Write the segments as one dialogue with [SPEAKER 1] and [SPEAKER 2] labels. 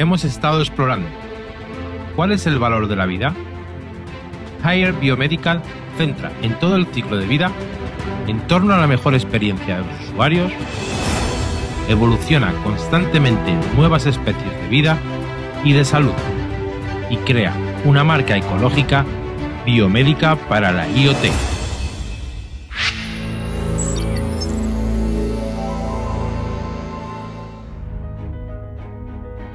[SPEAKER 1] hemos estado explorando. ¿Cuál es el valor de la vida? Higher Biomedical centra en todo el ciclo de vida en torno a la mejor experiencia de los usuarios, evoluciona constantemente nuevas especies de vida y de salud y crea una marca ecológica biomédica para la IoT.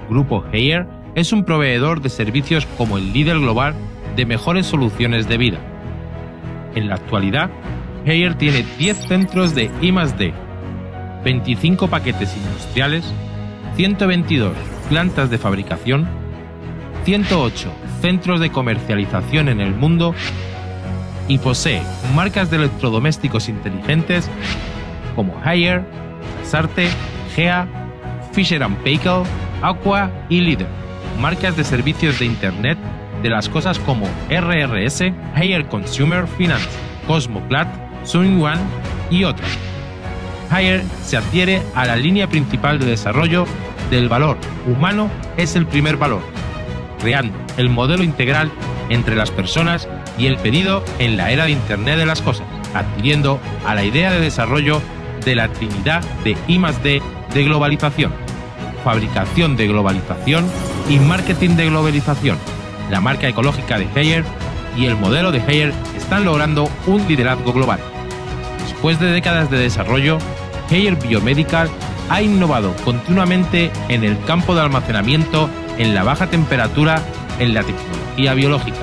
[SPEAKER 1] Grupo Higher es un proveedor de servicios como el líder global de mejores soluciones de vida. En la actualidad, Higher tiene 10 centros de I+D, 25 paquetes industriales, 122 plantas de fabricación, 108 centros de comercialización en el mundo y posee marcas de electrodomésticos inteligentes como Higher, Sarte, Gea, Fisher & Paykel, Aqua y Líder, marcas de servicios de Internet de las cosas como RRS, Higher Consumer Finance, Cosmoclat, Sunone y otras. Higher se adhiere a la línea principal de desarrollo del valor humano es el primer valor, creando el modelo integral entre las personas y el pedido en la era de Internet de las cosas, adhiriendo a la idea de desarrollo de la trinidad de I+D de globalización, fabricación de globalización y marketing de globalización. La marca ecológica de Higher y el modelo de Higher están logrando un liderazgo global. Después de décadas de desarrollo, Higher Biomedical ha innovado continuamente en el campo de almacenamiento en la baja temperatura en la tecnología biológica.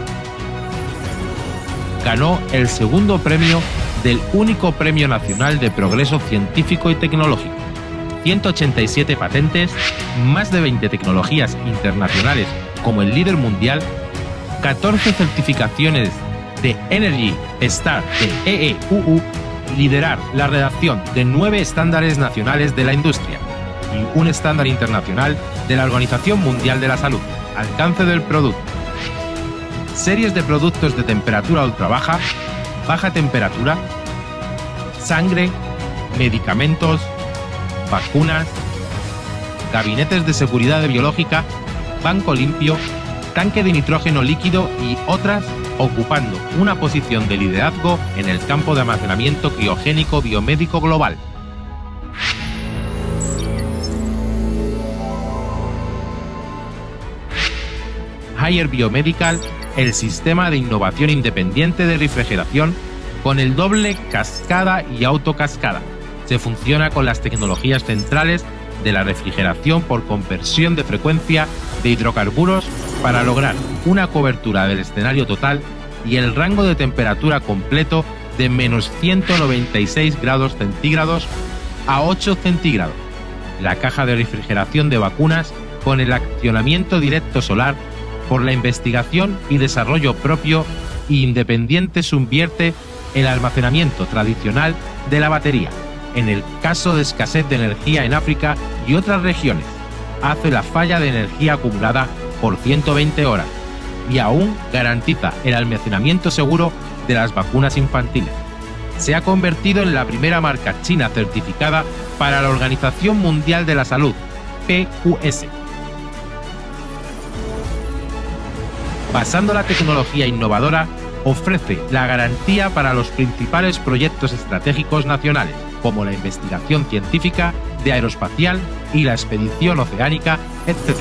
[SPEAKER 1] Ganó el segundo premio del único Premio Nacional de Progreso Científico y Tecnológico, 187 patentes, más de 20 tecnologías internacionales como el líder mundial, 14 certificaciones de Energy Star de EEUU, liderar la redacción de 9 estándares nacionales de la industria y un estándar internacional de la Organización Mundial de la Salud, alcance del producto, series de productos de temperatura ultra baja, baja temperatura, sangre, medicamentos, vacunas, gabinetes de seguridad biológica, banco limpio, tanque de nitrógeno líquido y otras, ocupando una posición de liderazgo en el campo de almacenamiento criogénico biomédico global. Higher Biomedical, el sistema de innovación independiente de refrigeración con el doble cascada y autocascada. Se funciona con las tecnologías centrales de la refrigeración por conversión de frecuencia de hidrocarburos para lograr una cobertura del escenario total y el rango de temperatura completo de menos 196 grados centígrados a 8 centígrados. La caja de refrigeración de vacunas con el accionamiento directo solar por la investigación y desarrollo propio e independiente subvierte el almacenamiento tradicional de la batería. En el caso de escasez de energía en África y otras regiones, hace la falla de energía acumulada por 120 horas y aún garantiza el almacenamiento seguro de las vacunas infantiles. Se ha convertido en la primera marca china certificada para la Organización Mundial de la Salud, PQS. Basando la tecnología innovadora, ofrece la garantía para los principales proyectos estratégicos nacionales, como la investigación científica, de aeroespacial y la expedición oceánica, etc.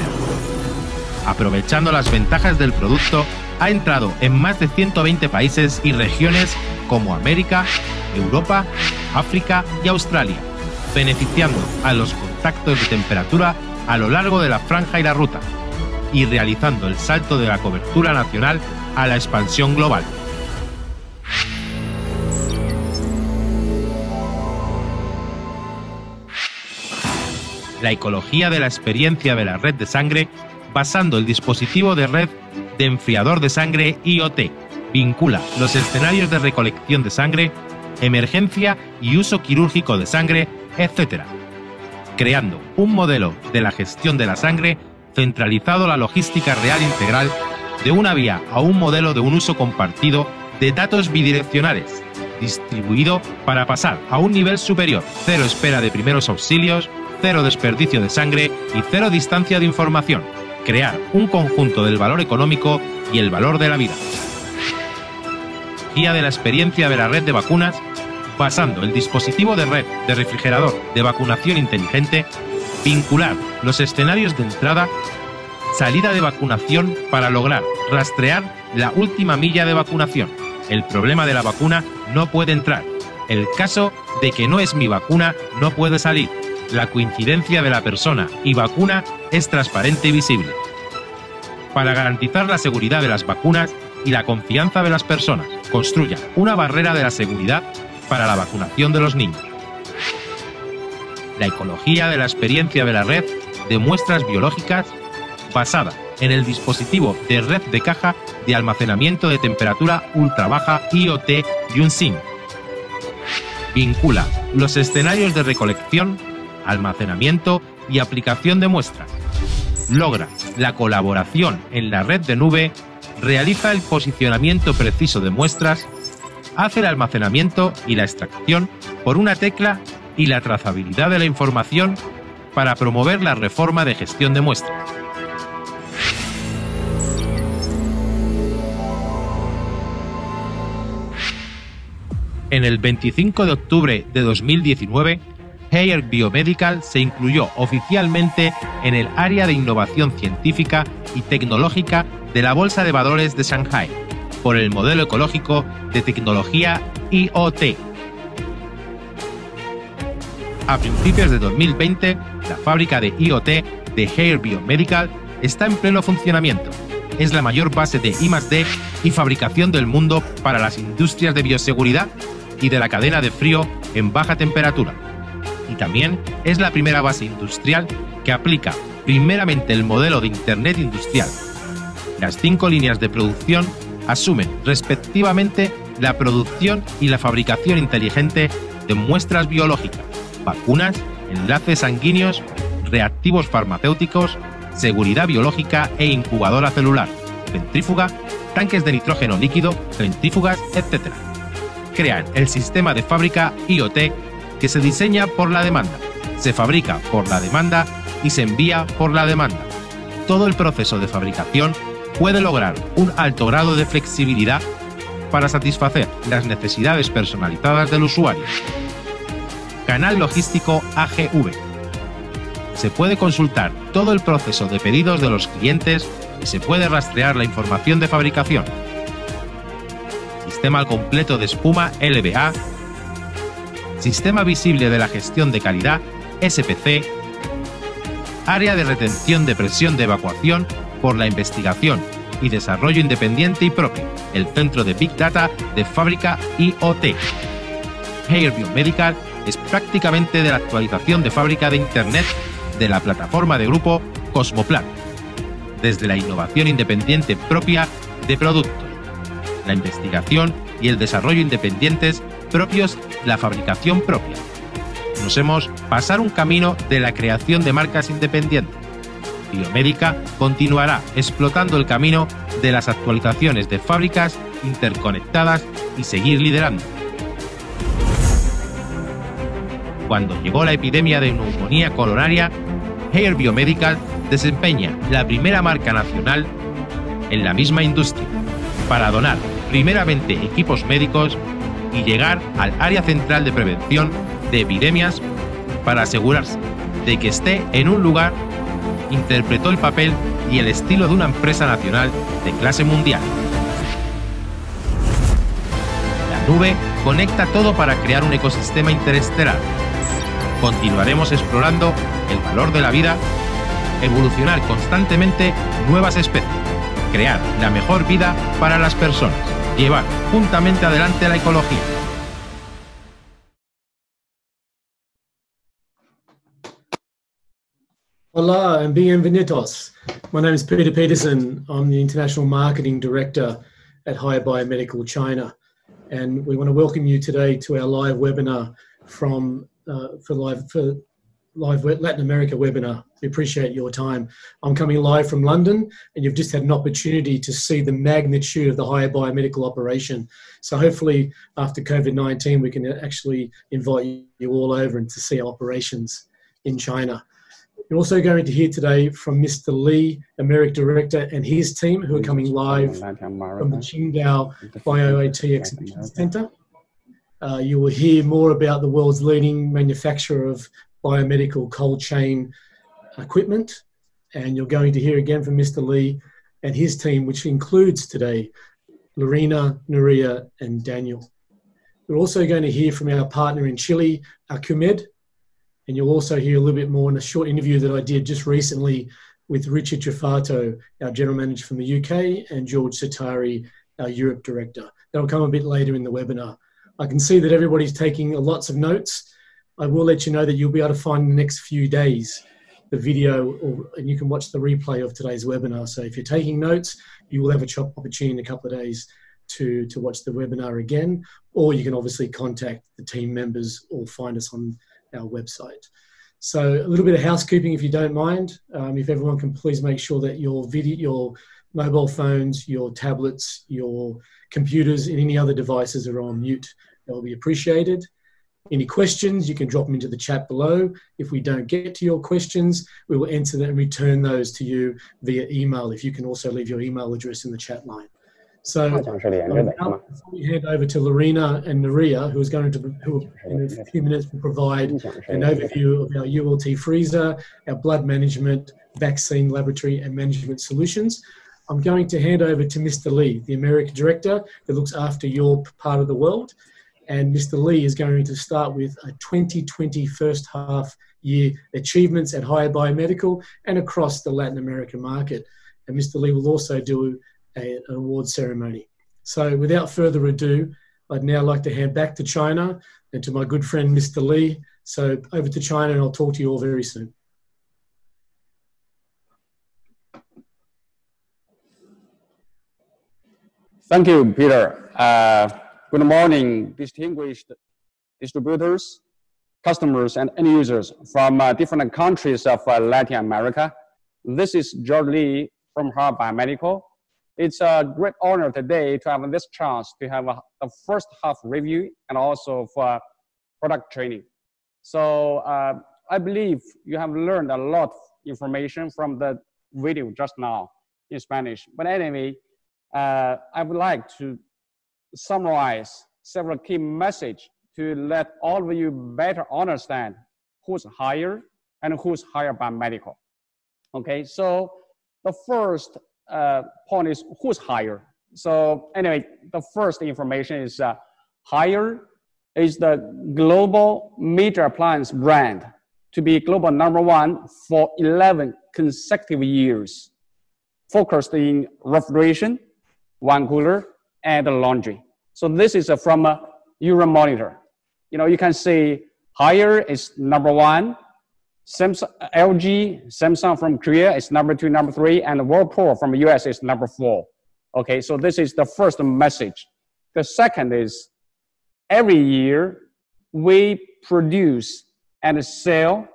[SPEAKER 1] Aprovechando las ventajas del producto, ha entrado en más de 120 países y regiones como América, Europa, África y Australia, beneficiando a los contactos de temperatura a lo largo de la franja y la ruta, y realizando el salto de la cobertura nacional a la expansión global. La ecología de la experiencia de la red de sangre, basando el dispositivo de red de enfriador de sangre IoT, vincula los escenarios de recolección de sangre, emergencia y uso quirúrgico de sangre, etc., creando un modelo de la gestión de la sangre centralizado la logística real integral de una vía a un modelo de un uso compartido de datos bidireccionales, distribuido para pasar a un nivel superior, cero espera de primeros auxilios, cero desperdicio de sangre y cero distancia de información, crear un conjunto del valor económico y el valor de la vida. Guía de la experiencia de la red de vacunas, basando el dispositivo de red de refrigerador de vacunación inteligente, vincular los escenarios de entrada, salida de vacunación para lograr rastrear la última milla de vacunación. El problema de la vacuna no puede entrar. El caso de que no es mi vacuna no puede salir. La coincidencia de la persona y vacuna es transparente y visible. Para garantizar la seguridad de las vacunas y la confianza de las personas, construya una barrera de la seguridad para la vacunación de los niños. La ecología de la experiencia de la red de muestras biológicas basada en el dispositivo de red de caja de almacenamiento de temperatura ultra baja IoT Yunxin. Vincula los escenarios de recolección, almacenamiento y aplicación de muestras. Logra la colaboración en la red de nube, realiza el posicionamiento preciso de muestras, hace el almacenamiento y la extracción por una tecla y la trazabilidad de la información para promover la reforma de gestión de muestras. En el 25 de octubre de 2019, Haier Biomedical se incluyó oficialmente en el área de innovación científica y tecnológica de la Bolsa de Valores de Shanghai por el modelo ecológico de tecnología IoT. A principios de 2020, la fábrica de IoT de Haier Biomedical está en pleno funcionamiento. Es la mayor base de I+D y fabricación del mundo para las industrias de bioseguridad y de la cadena de frío en baja temperatura. Y también es la primera base industrial que aplica primeramente el modelo de Internet industrial. Las 5 líneas de producción asumen respectivamente la producción y la fabricación inteligente de muestras biológicas, vacunas, enlaces sanguíneos, reactivos farmacéuticos, seguridad biológica e incubadora celular, centrífuga, tanques de nitrógeno líquido, centrífugas, etc. Crean el sistema de fábrica IoT que se diseña por la demanda, se fabrica por la demanda y se envía por la demanda. Todo el proceso de fabricación puede lograr un alto grado de flexibilidad para satisfacer las necesidades personalizadas del usuario. Canal logístico AGV. Se puede consultar todo el proceso de pedidos de los clientes y se puede rastrear la información de fabricación. Sistema al completo de espuma LVA, Sistema visible de la gestión de calidad SPC, Área de retención de presión de evacuación por la investigación y desarrollo independiente y propio, el centro de Big Data de fábrica IoT. Haier Biomedical es prácticamente de la actualización de fábrica de Internet de la plataforma de grupo Cosmoplan, desde la innovación independiente propia de productos, la investigación y el desarrollo independientes propios de la fabricación propia. Nos hemos pasado un camino de la creación de marcas independientes. Biomédica continuará explotando el camino de las actualizaciones de fábricas interconectadas y seguir liderando. Cuando llegó la epidemia de neumonía coronaria, Haier Biomedical desempeña la primera marca nacional en la misma industria para donar primeramente equipos médicos y llegar al área central de prevención de epidemias para asegurarse de que esté en un lugar. Interpretó el papel y el estilo de una empresa nacional de clase mundial. La nube conecta todo para crear un ecosistema interestelar. Continuaremos explorando el valor de la vida, evolucionar constantemente nuevas especies, crear la mejor vida para las personas, llevar juntamente adelante la ecología.
[SPEAKER 2] Hola and bienvenidos. My name is Peter Peterson. I'm the International Marketing Director at Haier Biomedical China. And we want to welcome you today to our live webinar for live Latin America webinar. We appreciate your time. I'm coming live from London, and you've just had an opportunity to see the magnitude of the Haier Biomedical operation. So hopefully after COVID-19, we can actually invite you all over and to see our operations in China. You're also going to hear today from Mr. Lee, American Director, and his team, who are coming live from the Qingdao BioAT Exhibition Center. You will hear more about the world's leading manufacturer of biomedical cold chain equipment, and you're going to hear again from Mr. Lee and his team, which includes today Lorena, Nuria, and Daniel. We're also going to hear from our partner in Chile, Acumed, and you'll also hear a little bit more in a short interview that I did just recently with Richard Gerfato, our General Manager from the UK, and George Satari, our Europe Director. That'll come a bit later in the webinar. I can see that everybody's taking lots of notes. I will let you know that you'll be able to find in the next few days the video, and you can watch the replay of today's webinar. So if you're taking notes, you will have an opportunity in a couple of days to watch the webinar again, or you can obviously contact the team members or find us on our website. So a little bit of housekeeping, if you don't mind. If everyone can please make sure that your mobile phones, your tablets, your computers, and any other devices are on mute. That will be appreciated. Any questions, you can drop them into the chat below. If we don't get to your questions, we will answer them and return those to you via email. If you can also leave your email address in the chat line. So now we hand over to Lorena and Nuria, who in a few minutes will provide an overview of our ULT freezer, our blood management, vaccine laboratory and management solutions. I'm going to hand over to Mr. Lee, the American Director that looks after your part of the world. And Mr. Lee is going to start with a 2020 first half year achievements at Higher Biomedical and across the Latin American market. And Mr. Lee will also do an award ceremony. So without further ado, I'd now like to hand back to China and to my good friend, Mr. Lee. So over to China, and I'll talk to you all very soon.
[SPEAKER 3] Thank you, Peter. Good morning, distinguished distributors, customers, and end users from different countries of Latin America. This is George Lee from Higher Biomedical. It's a great honor today to have this chance to have a first half review and also for product training. So I believe you have learned a lot of information from the video just now in Spanish. But anyway, I would like to summarize several key messages to let all of you better understand who's Higher and who's Higher Biomedical. Okay, so the first point is who's Higher. So anyway, the first information is Higher is the global major appliance brand to be global #1 for 11 consecutive years, focused in refrigeration, wine cooler, and laundry. So this is from Euromonitor. You know, you can see Higher is #1, Samsung, LG, Samsung from Korea is #2, #3, and Whirlpool from the US is #4. Okay, so this is the first message. The second is every year we produce and sell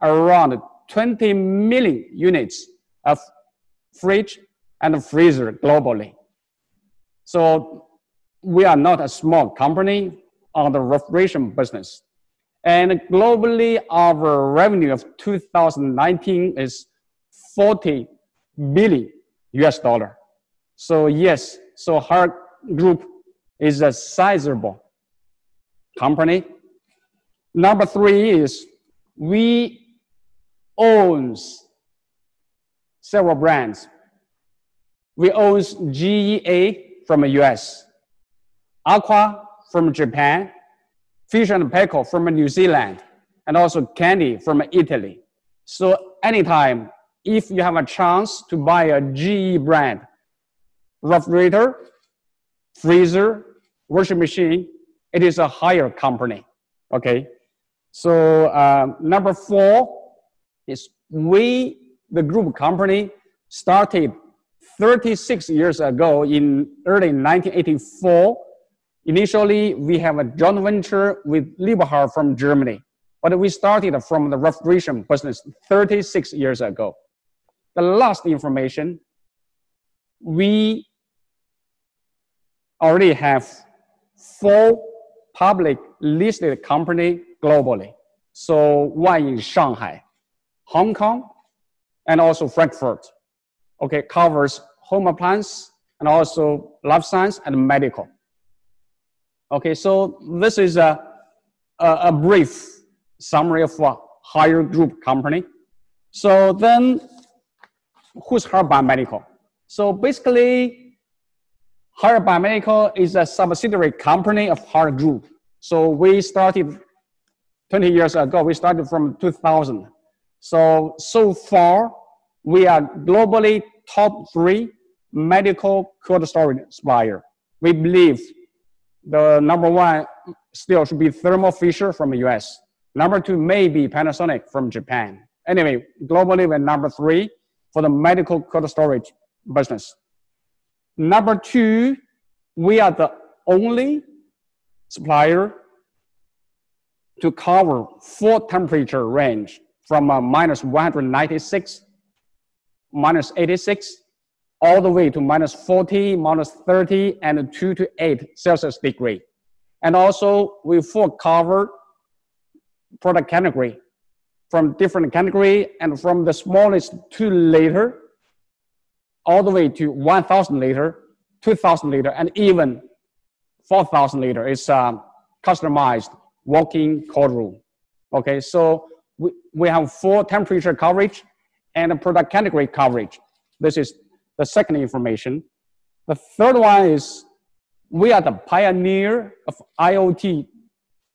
[SPEAKER 3] around 20 million units of fridge and freezer globally. So we are not a small company on the refrigeration business. And globally, our revenue of 2019 is $40 billion US. So yes, so Higher Group is a sizable company. Number 3 is we own several brands. We own GEA from the US, Aqua from Japan, Fish and Pickle from New Zealand, and also Candy from Italy. So anytime, if you have a chance to buy a GE brand, refrigerator, freezer, washing machine, it is a Higher company, okay? So number 4 is we, the group company, started 36 years ago in early 1984. Initially, we have a joint venture with Liebherr from Germany, but we started from the refrigeration business 36 years ago. The last information, we already have 4 public listed companies globally. So one in Shanghai, Hong Kong, and also Frankfurt. Okay, covers home appliance and also life science and medical. Okay, so this is a brief summary of a Haier Group company. So then, who's Haier Biomedical? So basically, Haier Biomedical is a subsidiary company of Haier Group. So we started 20 years ago, we started from 2000. So far, we are globally top 3 medical cold storage supplier. We believe the number 1 still should be Thermo Fisher from the US. Number 2 may be Panasonic from Japan. Anyway, globally we're number 3 for the medical cold storage business. Number 2, we are the only supplier to cover 4 temperature range from minus 196, minus 86, all the way to minus 40, minus 30, and 2 to 8 Celsius degree. And also, we full cover product category from different category, and from the smallest 2 liter all the way to 1,000 liter, 2,000 liter, and even 4,000 liter is customized walk-in cold room. Okay, so we have 4 temperature coverage and a product category coverage. This is the second information. The third one is we are the pioneer of IoT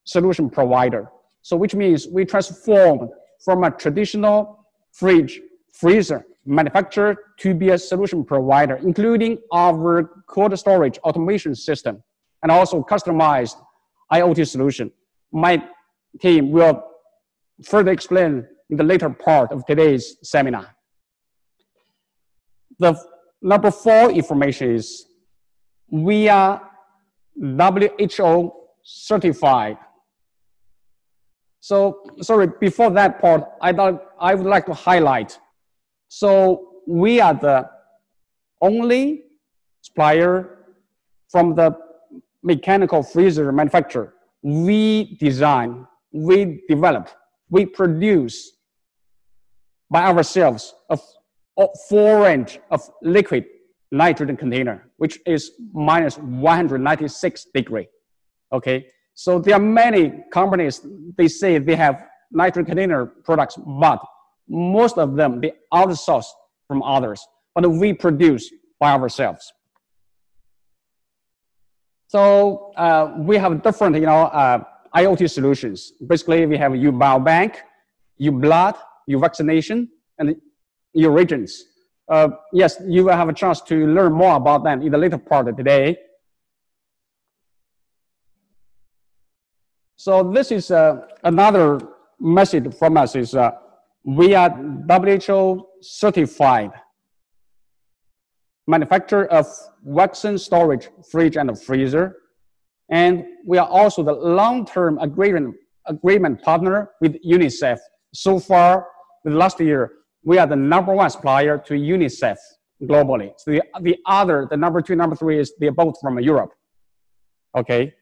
[SPEAKER 3] solution provider. So which means we transformed from a traditional fridge, freezer manufacturer to be a solution provider, including our cold storage automation system and also customized IoT solution. My team will further explain in the later part of today's seminar. The number 4 information is we are WHO certified. So, sorry, before that part, I would like to highlight. So we are the only supplier from the mechanical freezer manufacturer. We design, we develop, we produce by ourselves a 4-inch of liquid nitrogen container, which is minus 196 degree. Okay, so there are many companies, they say they have nitrogen container products, but most of them, they outsource from others, but we produce by ourselves. So we have different, IoT solutions. Basically, we have U-Biobank, U-Blood, U-Vaccination, and U-Reagents. Yes, you will have a chance to learn more about them in the later part of today. So this is another message from us is we are WHO certified manufacturer of vaccine storage, fridge, and freezer. And we are also the long-term agreement partner with UNICEF. So far, the last year, we are the number 1 supplier to UNICEF globally. So the number 2, number 3 is they're both from Europe. Okay.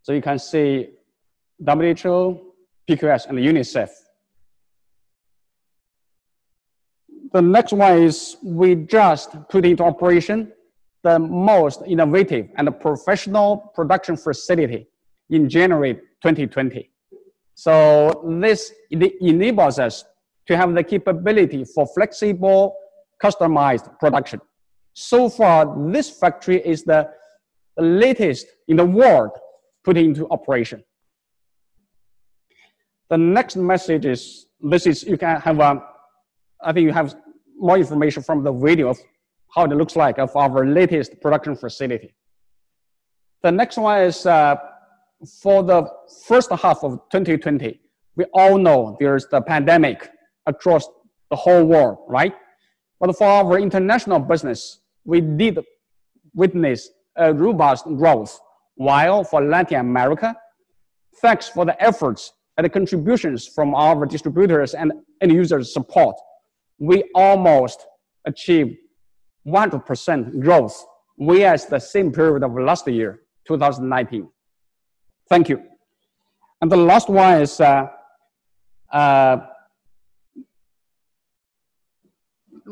[SPEAKER 3] So you can see WHO, PQS, and UNICEF. The next one is we just put into operation the most innovative and professional production facility in January 2020. So this enables us to have the capability for flexible, customized production. So far, this factory is the latest in the world put into operation. The next message is, you can have, I think you have more information from the video of how it looks like of our latest production facility. The next one is for the first half of 2020, we all know there's the pandemic across the whole world, right? But for our international business, we did witness a robust growth, while for Latin America, thanks for the efforts and the contributions from our distributors and end users support, we almost achieved 100% growth, whereas the same period of last year, 2019. Thank you. And the last one is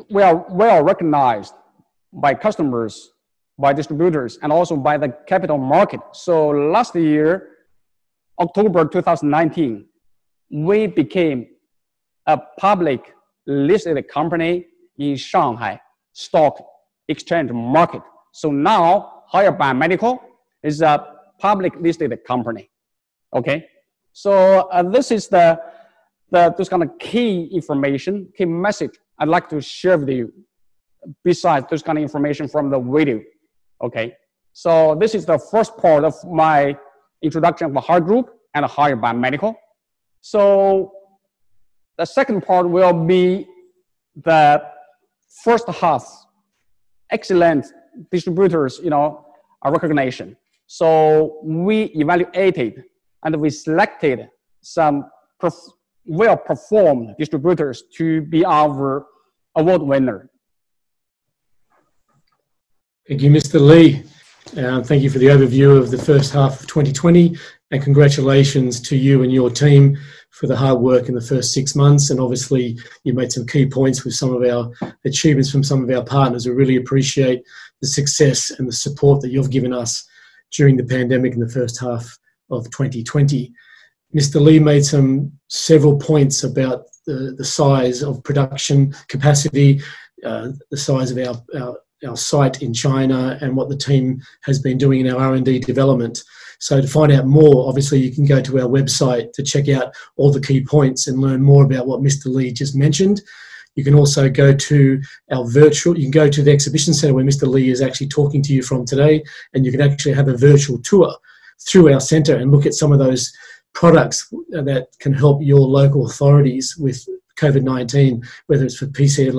[SPEAKER 3] we are well recognized by customers, by distributors, and also by the capital market. So last year, October 2019, we became a public listed company in Shanghai Stock Exchange market. So now Haier Biomedical is a public listed company. Okay, so this is those kind of key information, key message I'd like to share with you. Besides this kind of information from the video. Okay, so this is the first part of my introduction of the Haier Group and Haier Biomedical. So the second part will be the first half excellent distributors, recognition. So we evaluated and we selected some well-performed distributors to be our award winner.
[SPEAKER 2] Thank you, Mr. Lee. Thank you for the overview of the first half of 2020, and congratulations to you and your team for the hard work in the first 6 months. And obviously, you made some key points with some of our achievements from some of our partners. We really appreciate the success and the support that you've given us during the pandemic in the first half of 2020. Mr. Lee made several points about the size of production capacity, the size of our site in China, and what the team has been doing in our R&D development. So to find out more, obviously you can go to our website to check out all the key points and learn more about what Mr. Lee just mentioned. You can also go to you can go to the exhibition center where Mr. Lee is actually talking to you from today, and you can actually have a virtual tour through our center and look at some of those products that can help your local authorities with COVID-19, whether it's for PCR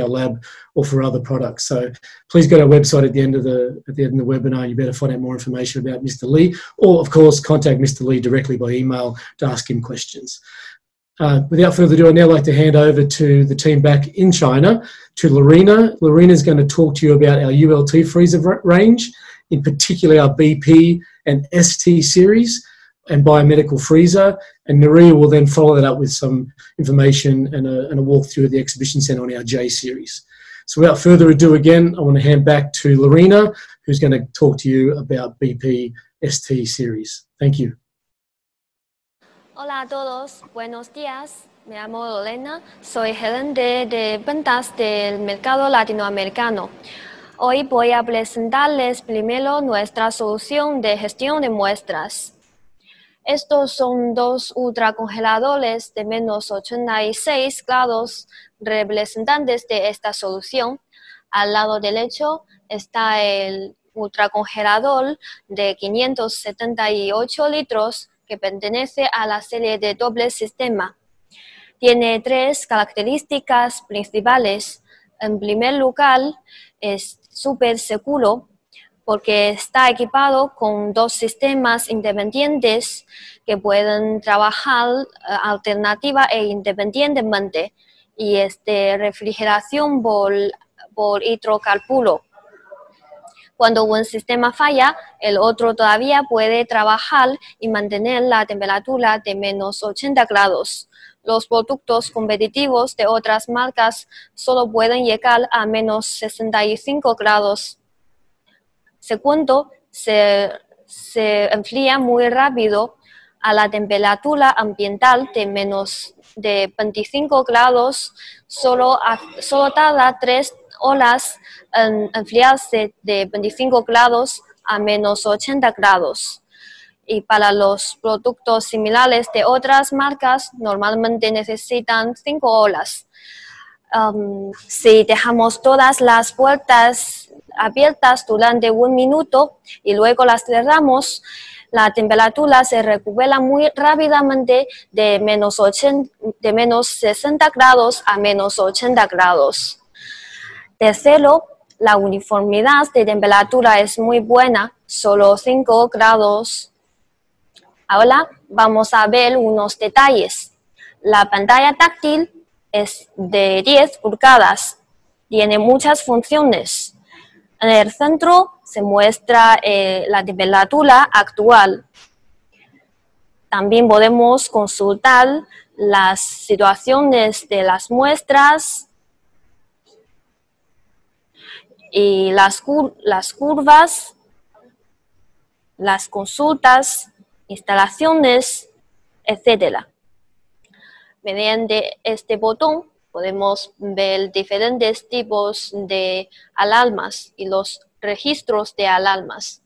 [SPEAKER 2] lab or for other products. So please go to our website at the end of the webinar, and you better find out more information about Mr. Lee, or of course contact Mr. Lee directly by email to ask him questions. Without further ado, I'd now like to hand over to the team back in China, to Lorena. Lorena is going to talk to you about our ULT freezer range, in particular our BP and ST series and biomedical freezer, and Maria will then follow that up with some information and a walkthrough of the exhibition center on our J series. So without further ado, again, I want to hand back to Lorena, who's going to talk to you about BP ST series. Thank you.
[SPEAKER 4] Hola a todos, buenos días. Me llamo Lorena, soy gerente de ventas del mercado latinoamericano. Hoy voy a presentarles primero nuestra solución de gestión de muestras. Estos son dos ultracongeladores de menos 86 grados representantes de esta solución. Al lado derecho está el ultracongelador de 578 litros que pertenece a la serie de doble sistema. Tiene tres características principales. En primer lugar, es súper seguro porque está equipado con dos sistemas independientes que pueden trabajar alternativa e independientemente, y es de refrigeración por hidrocarburos. Cuando un sistema falla, el otro todavía puede trabajar y mantener la temperatura de menos 80 grados. Los productos competitivos de otras marcas solo pueden llegar a menos 65 grados. Segundo, se enfría muy rápido a la temperatura ambiental de menos de 25 grados. Solo tarda 3 horas en enfriarse de 25 grados a menos 80 grados. Y para los productos similares de otras marcas, normalmente necesitan 5 horas. Si dejamos todas las puertas abiertas durante 1 minuto y luego las cerramos, la temperatura se recupera muy rápidamente de menos 60 grados a menos 80 grados. Tercero, la uniformidad de temperatura es muy buena, solo 5 grados. Ahora vamos a ver unos detalles. La pantalla táctil es de 10 pulgadas, tiene muchas funciones. En el centro se muestra la temperatura actual. También podemos consultar las situaciones de las muestras y las curvas, las consultas, instalaciones, etc. Mediante este botón podemos ver diferentes tipos de alarmas y los registros de alarmas.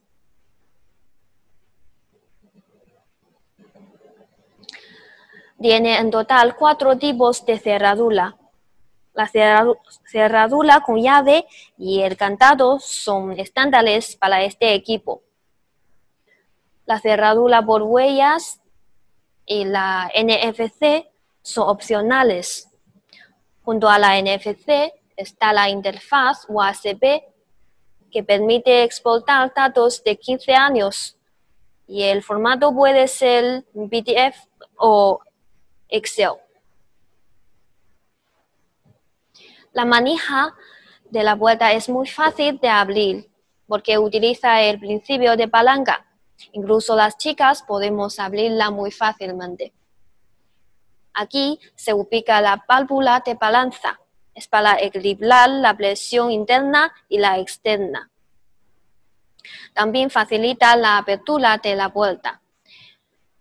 [SPEAKER 4] Tiene en total 4 tipos de cerradura. La cerradura con llave y el candado son estándares para este equipo. La cerradura por huellas y la NFC son opcionales. Junto a la NFC está la interfaz USB que permite exportar datos de 15 años y el formato puede ser PDF o Excel. La manija de la puerta es muy fácil de abrir porque utiliza el principio de palanca. Incluso las chicas podemos abrirla muy fácilmente. Aquí se ubica la válvula de balanza. Es para equilibrar la presión interna y la externa. También facilita la apertura de la puerta.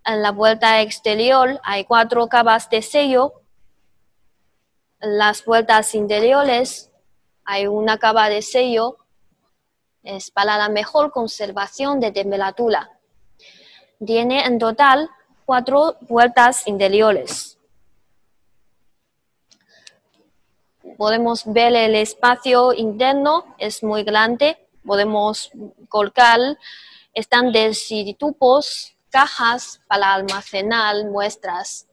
[SPEAKER 4] En la puerta exterior hay 4 capas de sello. En las puertas interiores hay una capa de sello. Es para la mejor conservación de temperatura. Tiene en total 4 puertas interiores. Podemos ver el espacio interno, es muy grande. Podemos colocar estantes y tubos, cajas para almacenar muestras.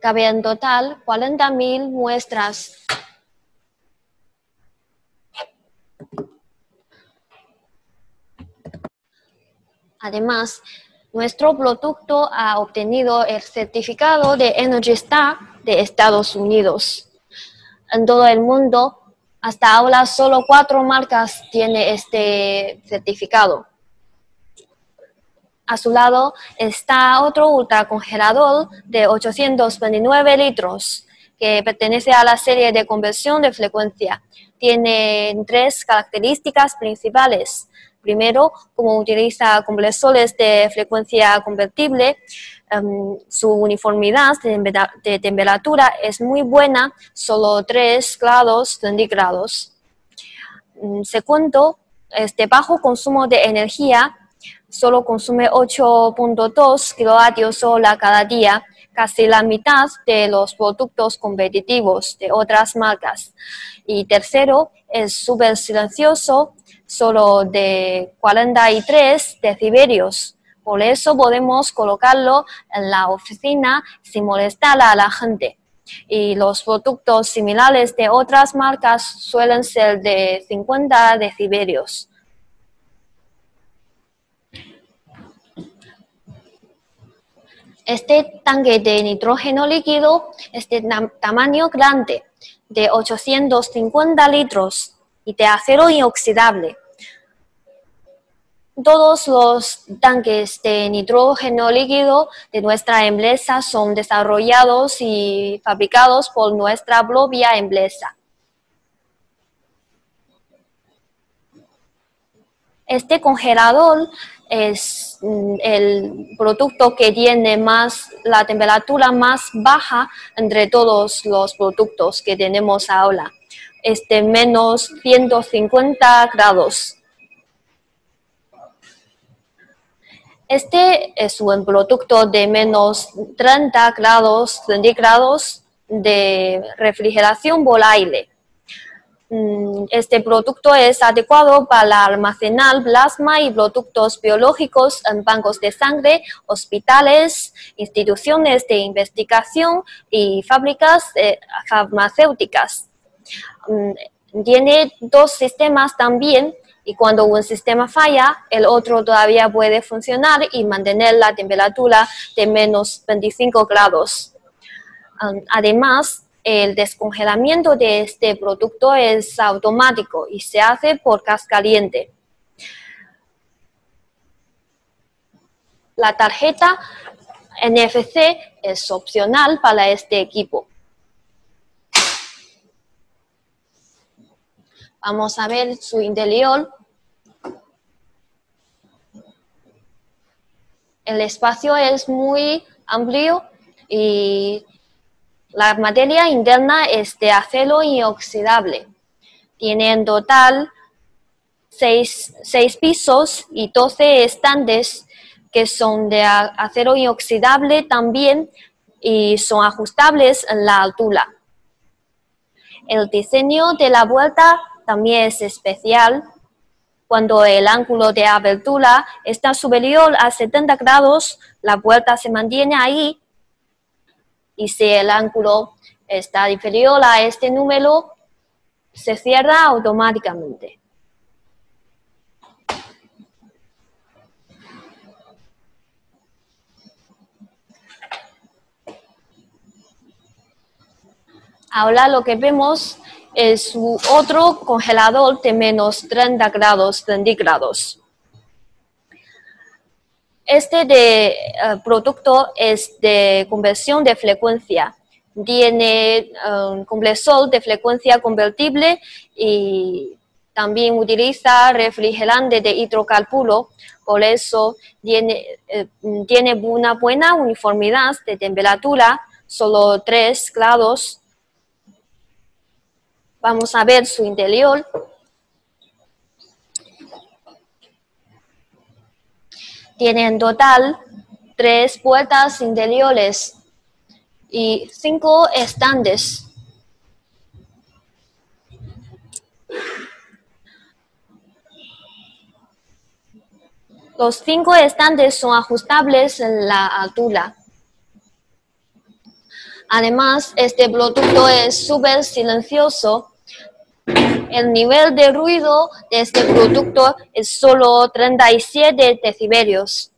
[SPEAKER 4] Cabe en total 40.000 muestras. Además, nuestro producto ha obtenido el certificado de Energy Star de Estados Unidos. En todo el mundo, hasta ahora solo 4 marcas tienen este certificado. A su lado está otro ultracongelador de 829 litros que pertenece a la serie de conversión de frecuencia. Tiene 3 características principales. Primero, como utiliza compresores de frecuencia convertible, su uniformidad de temperatura es muy buena, solo 3 grados centígrados. Segundo, es de bajo consumo de energía, solo consume 8.2 kWh cada día, casi la mitad de los productos competitivos de otras marcas. Y tercero, es súper silencioso, solo de 43 decibelios. Por eso podemos colocarlo en la oficina sin molestar a la gente. Y los productos similares de otras marcas suelen ser de 50 decibelios. Este tanque de nitrógeno líquido es de tamaño grande, de 850 litros y de acero inoxidable. Todos los tanques de nitrógeno líquido de nuestra empresa son desarrollados y fabricados por nuestra propia empresa. Este congelador es el producto que tiene la temperatura más baja entre todos los productos que tenemos ahora. Es de menos 150 grados. Este es un producto de menos 30 grados centígrados de refrigeración por aire. Este producto es adecuado para almacenar plasma y productos biológicos en bancos de sangre, hospitales, instituciones de investigación y fábricas farmacéuticas. Tiene 2 sistemas también y cuando un sistema falla, el otro todavía puede funcionar y mantener la temperatura de menos 25 grados. Además, el descongelamiento de este producto es automático y se hace por gas caliente. La tarjeta NFC es opcional para este equipo. Vamos a ver su interior. El espacio es muy amplio y la materia interna es de acero inoxidable. Tiene en total 6 pisos y 12 estantes que son de acero inoxidable también y son ajustables en la altura. El diseño de la puerta también es especial. Cuando el ángulo de abertura está superior a 70 grados, la puerta se mantiene ahí. Y si el ángulo está inferior a este número, se cierra automáticamente. Ahora lo que vemos es otro congelador de menos 30 grados centígrados. Este producto es de conversión de frecuencia. Tiene un compresor de frecuencia convertible y también utiliza refrigerante de hidrocarburo. Por eso tiene una buena uniformidad de temperatura, solo 3 grados. Vamos a ver su interior. Tiene en total 3 puertas interiores y 5 estantes. Los 5 estantes son ajustables en la altura. Además, este producto es súper silencioso. El nivel de ruido de este producto es solo 37 decibelios.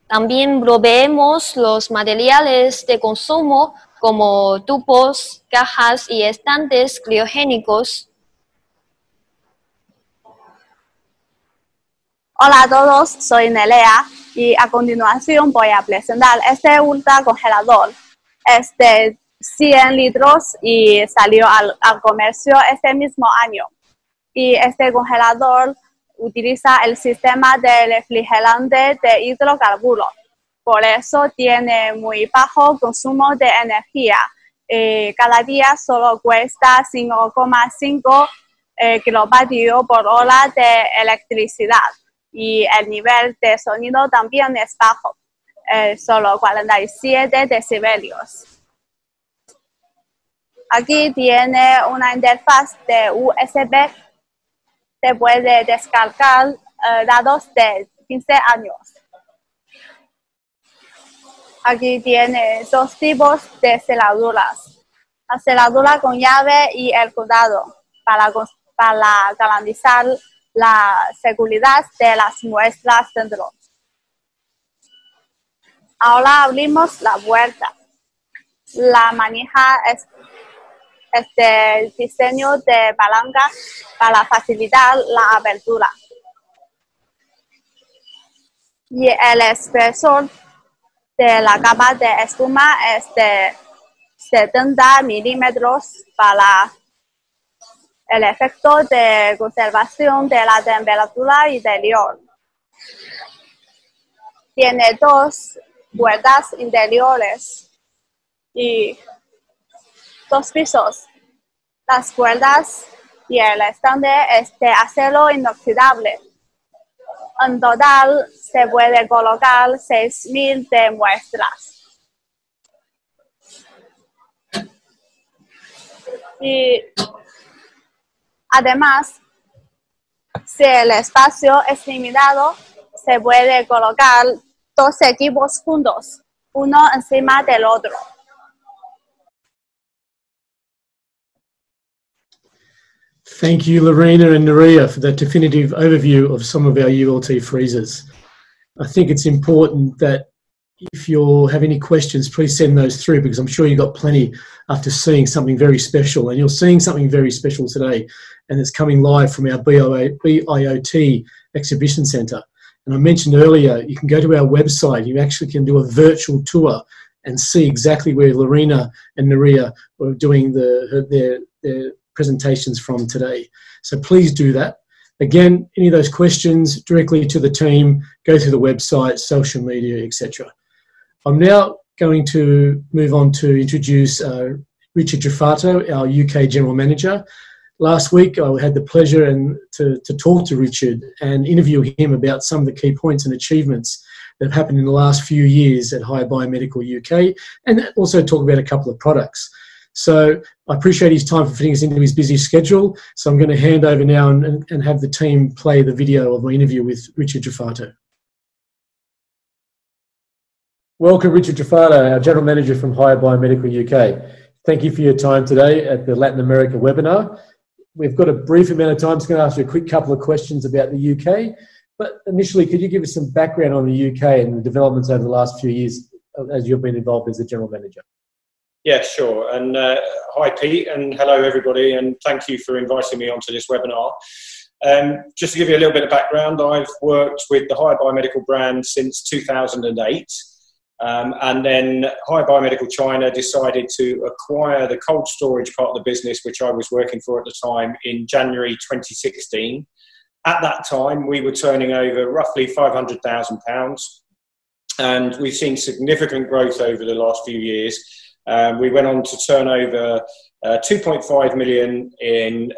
[SPEAKER 4] También proveemos los materiales de consumo como tubos, cajas y estantes criogénicos.
[SPEAKER 5] Hola a todos, soy Nelea y a continuación voy a presentar este ultracongelador. Es de 100 litros y salió al comercio este mismo año. Y este congelador utiliza el sistema de refrigerante de hidrocarburos. Por eso tiene muy bajo consumo de energía. Cada día solo cuesta 5,5 kilovatios por hora de electricidad. Y el nivel de sonido también es bajo, solo 47 decibelios. Aquí tiene una interfaz de USB. Se puede descargar datos de 15 años. Aquí tiene 2 tipos de cerraduras. La cerradura con llave y el candado para garantizar la seguridad de las muestras dentro. Ahora abrimos la puerta. La manija es del diseño de palanca para facilitar la apertura. Y el espesor de la capa de espuma es de 70 milímetros para el efecto de conservación de la temperatura interior. Tiene 2 puertas interiores y 2 pisos. Las cuerdas y el estante es de acero inoxidable. En total se puede colocar 6.000 de muestras. Y además, si el espacio es limitado, se puede colocar 2 equipos juntos, uno encima del otro.
[SPEAKER 2] Thank you, Lorena and Naria, for that definitive overview of some of our ULT freezers. I think it's important that if you have any questions, please send those through, because I'm sure you've got plenty after seeing something very special. And you're seeing something very special today, and it's coming live from our BIOT Exhibition Centre. And I mentioned earlier, you can go to our website. You actually can do a virtual tour and see exactly where Lorena and Naria were doing their presentations from today. So please do that. Again, any of those questions directly to the team, go through the website, social media, etc. I'm now going to move on to introduce Richard Gerfato, our UK General Manager. Last week, I had the pleasure to talk to Richard and interview him about some of the key points and achievements that have happened in the last few years at Higher Biomedical UK, and also talk about a couple of products. So I appreciate his time for fitting us into his busy schedule. So I'm going to hand over now and have the team play the video of my interview with Richard Gerfato. Welcome, Richard Gerfato, our General Manager from Higher Biomedical UK. Thank you for your time today at the Latin America webinar. We've got a brief amount of time, so I'm going to ask you a quick couple of questions about the UK. But initially, could you give us some background on the UK and the developments over the last few years as you've been involved as a General Manager?
[SPEAKER 6] Yeah, sure. And hi, Pete, and hello, everybody, and thank you for inviting me onto this webinar. Just to give you a little bit of background, I've worked with the Higher Biomedical brand since 2008. And then Higher Biomedical China decided to acquire the cold storage part of the business, which I was working for at the time, in January 2016. At that time, we were turning over roughly £500,000, and we've seen significant growth over the last few years. We went on to turn over 2.5 million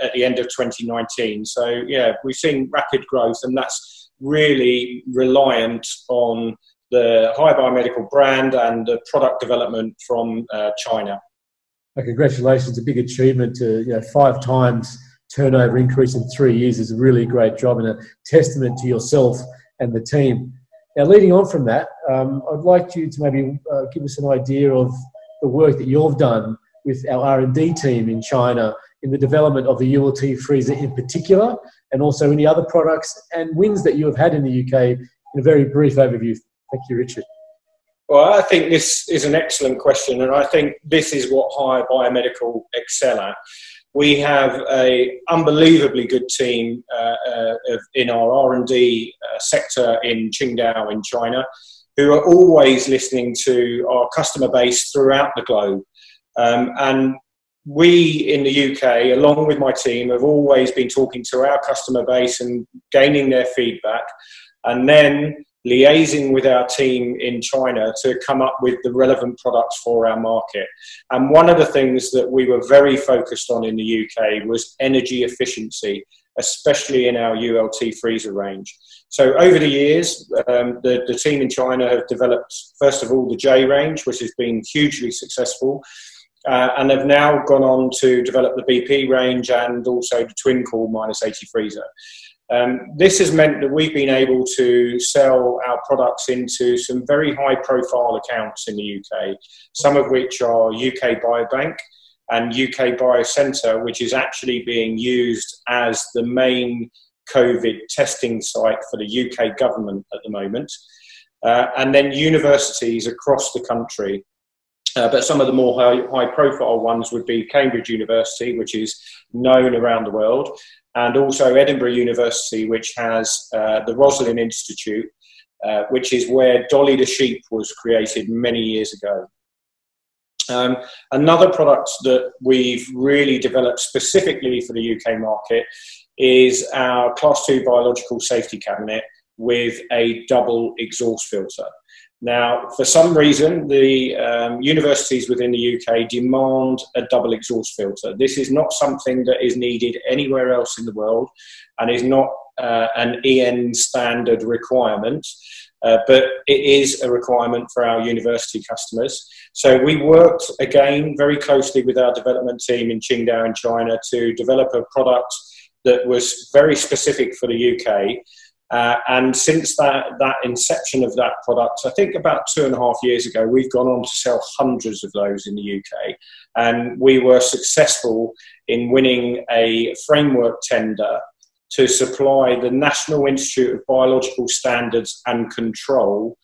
[SPEAKER 6] at the end of 2019. So yeah, we've seen rapid growth, and that's really reliant on the Higher Biomedical brand and the product development from China.
[SPEAKER 2] Congratulations, a big achievement to 5 times turnover increase in 3 years is a really great job and a testament to yourself and the team. Now, leading on from that, I'd like you to maybe give us an idea of the work that you've done with our R&D team in China in the development of the ULT freezer in particular, and also any other products and wins that you have had in the UK in a very brief overview. Thank you, Richard.
[SPEAKER 6] Well, I think this is an excellent question, and I think this is what Higher Biomedical excel at. We have an unbelievably good team in our R&D sector in Qingdao in China, who are always listening to our customer base throughout the globe. And we in the UK, along with my team, have always been talking to our customer base and gaining their feedback, and then liaising with our team in China to come up with the relevant products for our market. And one of the things that we were very focused on in the UK was energy efficiency, especially in our ULT freezer range. So over the years, the team in China have developed, first of all, the J range, which has been hugely successful. And they've now gone on to develop the BP range and also the twin cool -80 freezer. This has meant that we've been able to sell our products into some very high profile accounts in the UK, some of which are UK Biobank and UK Biocentre, which is actually being used as the main COVID testing site for the UK government at the moment, and then universities across the country. But some of the more high profile ones would be Cambridge University, which is known around the world, and also Edinburgh University, which has the Roslin Institute, which is where Dolly the sheep was created many years ago. Another product that we've really developed specifically for the UK market is our Class 2 biological safety cabinet with a double exhaust filter. Now, for some reason, the universities within the UK demand a double exhaust filter. This is not something that is needed anywhere else in the world and is not an EN standard requirement, but it is a requirement for our university customers. So we worked, again, very closely with our development team in Qingdao in China to develop a product that was very specific for the UK. And since that inception of that product, I think about 2.5 years ago, we've gone on to sell hundreds of those in the UK. And we were successful in winning a framework tender to supply the National Institute of Biological Standards and Control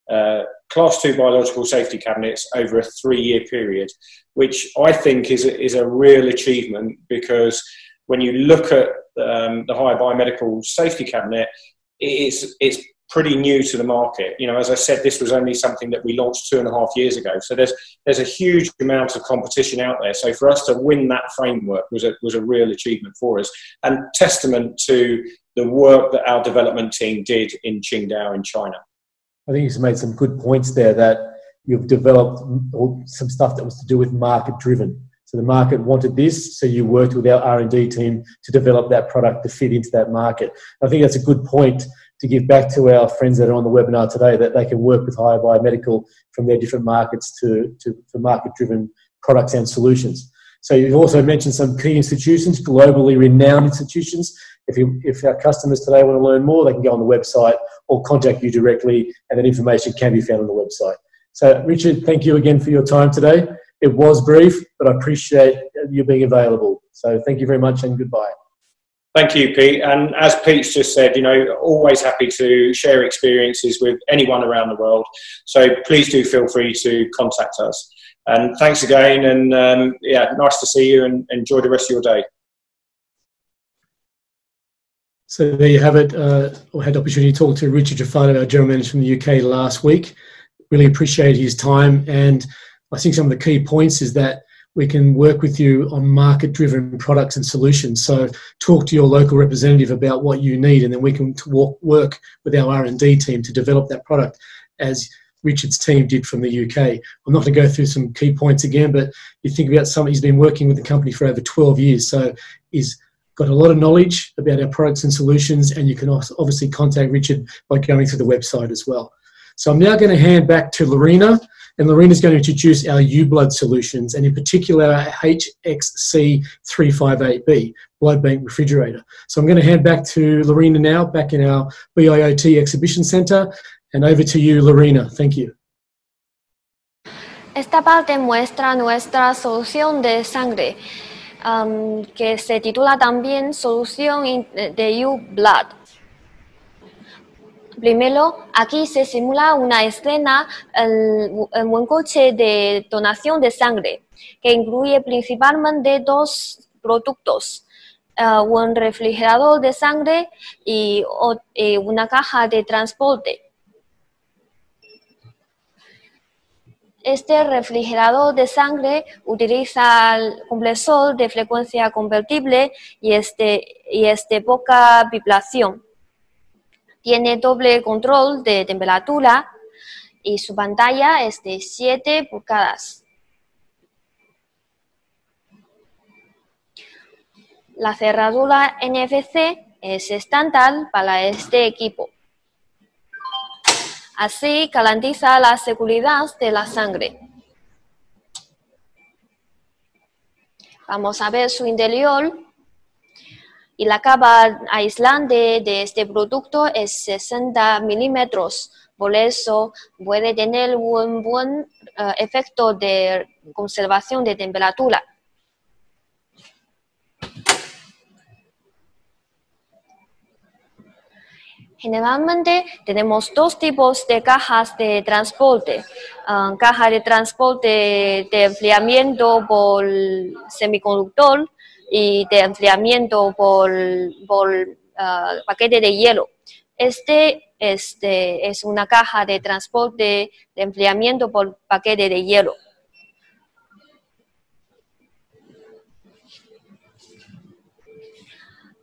[SPEAKER 6] Class 2 biological safety cabinets over a 3-year period, which I think is a real achievement, because when you look at the Higher Biomedical safety cabinet, it's pretty new to the market. You know, as I said, this was only something that we launched 2.5 years ago. So there's a huge amount of competition out there. So for us to win that framework was a real achievement for us, and testament to the work that our development team did in Qingdao in China.
[SPEAKER 2] I think you've made some good points there, that you've developed some stuff that was to do with market-driven. So the market wanted this, so you worked with our R&D team to develop that product to fit into that market. I think that's a good point to give back to our friends that are on the webinar today, that they can work with Higher Biomedical from their different markets for market-driven products and solutions. So you've also mentioned some key institutions, globally renowned institutions. If our customers today want to learn more, they can go on the website or contact you directly, and that information can be found on the website. So Richard, thank you again for your time today. It was brief, but I appreciate you being available. So thank you very much, and goodbye.
[SPEAKER 6] Thank you, Pete. And as Pete's just said, you know, always happy to share experiences with anyone around the world. So please do feel free to contact us. And thanks again. And yeah, nice to see you, and enjoy the rest of your day.
[SPEAKER 2] So there you have it. I had the opportunity to talk to Richard Gerfato, our General Manager from the UK, last week. Really appreciate his time. And I think some of the key points is that we can work with you on market-driven products and solutions. So talk to your local representative about what you need, and then we can work with our R&D team to develop that product, as Richard's team did from the UK. I'm not going to go through some key points again, but you think about something, he's been working with the company for over 12 years. So he's got a lot of knowledge about our products and solutions, and you can obviously contact Richard by going to the website as well. So I'm now going to hand back to Lorena, and Lorena's going to introduce our U-Blood solutions, and in particular our HXC358B blood bank refrigerator. So I'm going to hand back to Lorena now, back in our BIOT Exhibition Centre, and over to you, Lorena. Thank you.
[SPEAKER 4] Esta parte muestra nuestra solución de sangre, que se titula también solución de U-Blood. Primero, aquí se simula una escena en un coche de donación de sangre, que incluye principalmente dos productos, un refrigerador de sangre y una caja de transporte. Este refrigerador de sangre utiliza el compresor de frecuencia convertible y poca vibración. Tiene doble control de temperatura y su pantalla es de 7 pulgadas. La cerradura NFC es estándar para este equipo. Así garantiza la seguridad de la sangre. Vamos a ver su interior. Y la capa aislante de este producto es 60 milímetros, por eso puede tener un buen efecto de conservación de temperatura. Generalmente tenemos dos tipos de cajas de transporte. Caja de transporte de enfriamiento por semiconductor y de enfriamiento por paquete de hielo. Este es una caja de transporte de enfriamiento por paquete de hielo.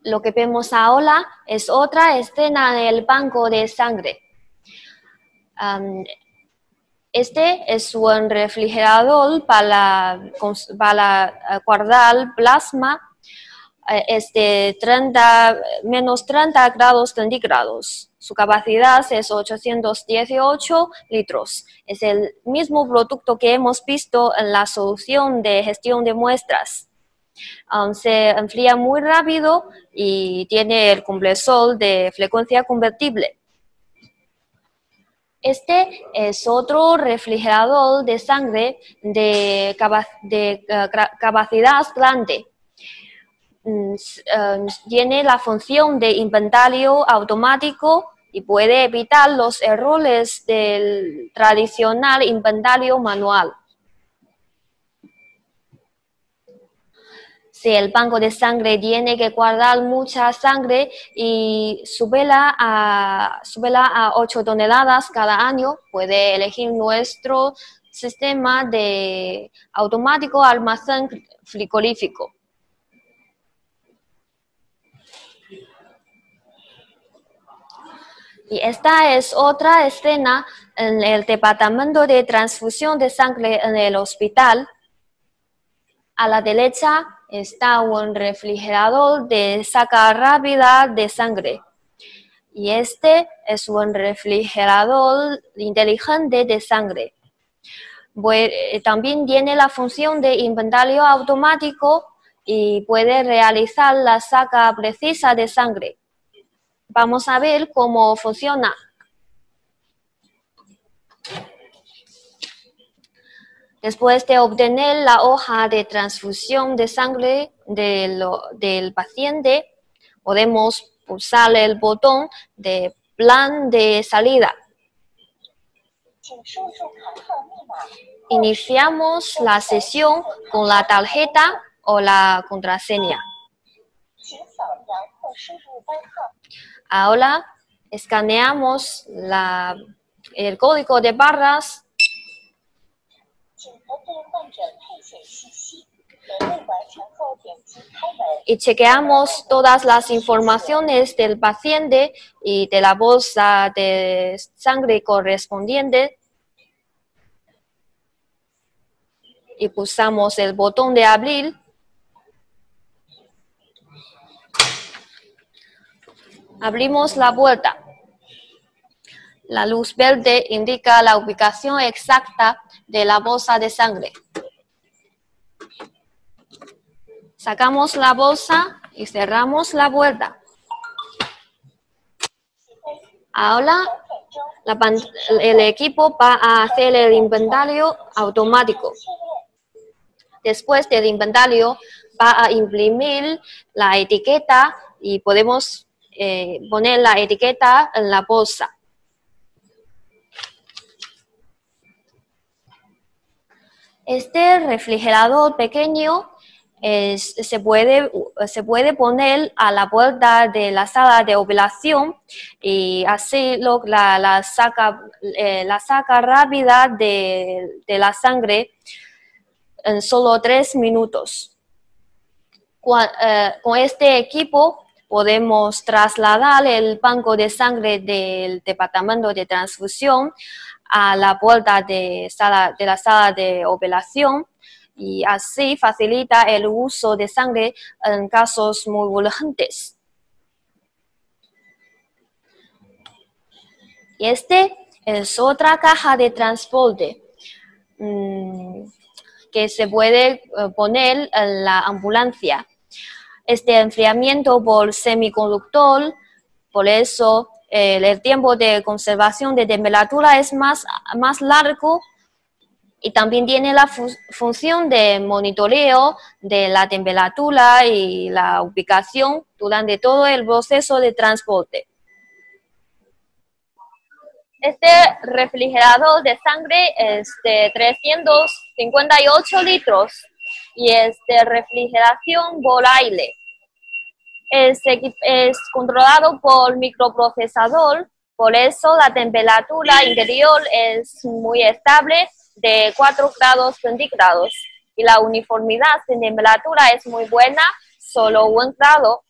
[SPEAKER 4] Lo que vemos ahora es otra escena del banco de sangre. Este es un refrigerador para guardar plasma. Es de menos 30 grados centígrados. Su capacidad es 818 litros. Es el mismo producto que hemos visto en la solución de gestión de muestras. Se enfría muy rápido y tiene el compresor de frecuencia convertible. Este es otro refrigerador de sangre de capacidad grande. Tiene la función de inventario automático y puede evitar los errores del tradicional inventario manual. Si el banco de sangre tiene que guardar mucha sangre y súbela a 8 toneladas cada año, puede elegir nuestro sistema de automático almacén frigorífico. Y esta es otra escena en el departamento de transfusión de sangre en el hospital. A la derecha está un refrigerador de saca rápida de sangre. Y este es un refrigerador inteligente de sangre. También tiene la función de inventario automático y puede realizar la saca precisa de sangre. Vamos a ver cómo funciona. Después de obtener la hoja de transfusión de sangre del paciente, podemos pulsar el botón de plan de salida. Iniciamos la sesión con la tarjeta o la contraseña. Ahora escaneamos el código de barras y chequeamos todas las informaciones del paciente y de la bolsa de sangre correspondiente y pulsamos el botón de abrir. Abrimos la puerta. La luz verde indica la ubicación exacta de la bolsa de sangre. Sacamos la bolsa y cerramos la puerta. Ahora el equipo va a hacer el inventario automático. Después del inventario va a imprimir la etiqueta y podemos poner la etiqueta en la bolsa. Este refrigerador pequeño se puede poner a la puerta de la sala de operación y así la saca rápida de la sangre en solo 3 minutos. Con este equipo podemos trasladar el banco de sangre del departamento de transfusión a la puerta de la sala de operación y así facilita el uso de sangre en casos muy urgentes. Y este es otra caja de transporte que se puede poner en la ambulancia. Este enfriamiento por semiconductor, por eso el tiempo de conservación de temperatura es más largo y también tiene la función de monitoreo de la temperatura y la ubicación durante todo el proceso de transporte. Este refrigerador de sangre es de 358 litros y es de refrigeración por aire. Es controlado por microprocesador, por eso la temperatura interior es muy estable de 4 grados centígrados y la uniformidad de temperatura es muy buena, solo 1 grado.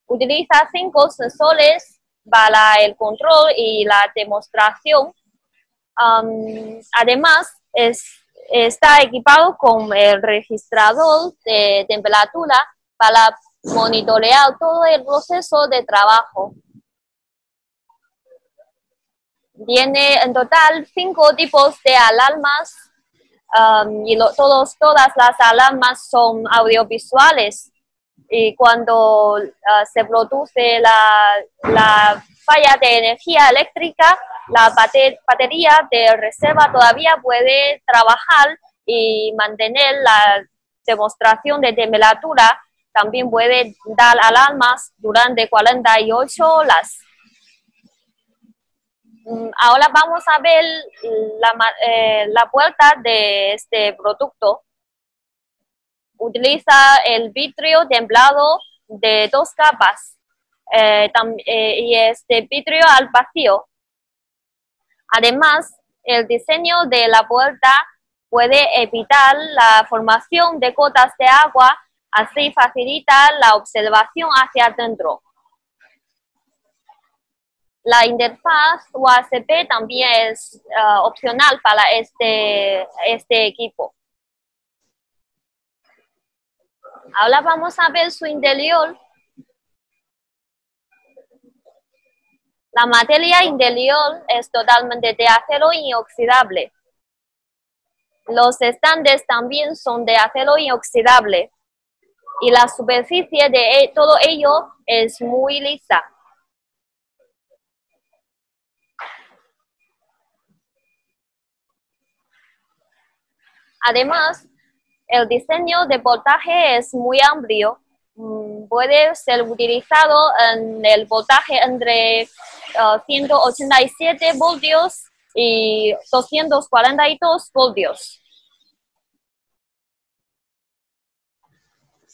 [SPEAKER 4] Utiliza 5 sensores para el control y la demostración. Además, está equipado con el registrador de temperatura para monitorear todo el proceso de trabajo. Tiene en total 5 tipos de alarmas y todas las alarmas son audiovisuales. Y cuando se produce la falla de energía eléctrica, la batería de reserva todavía puede trabajar y mantener la demostración de temperatura. También puede dar alarmas durante 48 horas. Ahora vamos a ver la puerta de este producto. utiliza el vidrio templado de 2 capas y este vidrio al vacío. Además, el diseño de la puerta puede evitar la formación de gotas de agua, así facilita la observación hacia adentro. La interfaz USB también es opcional para este equipo. Ahora vamos a ver su interior. La materia interior es totalmente de acero inoxidable. Los estantes también son de acero inoxidable. Y la superficie de todo ello es muy lisa. Además, el diseño de voltaje es muy amplio. Puede ser utilizado en el voltaje entre 187 voltios y 242 voltios.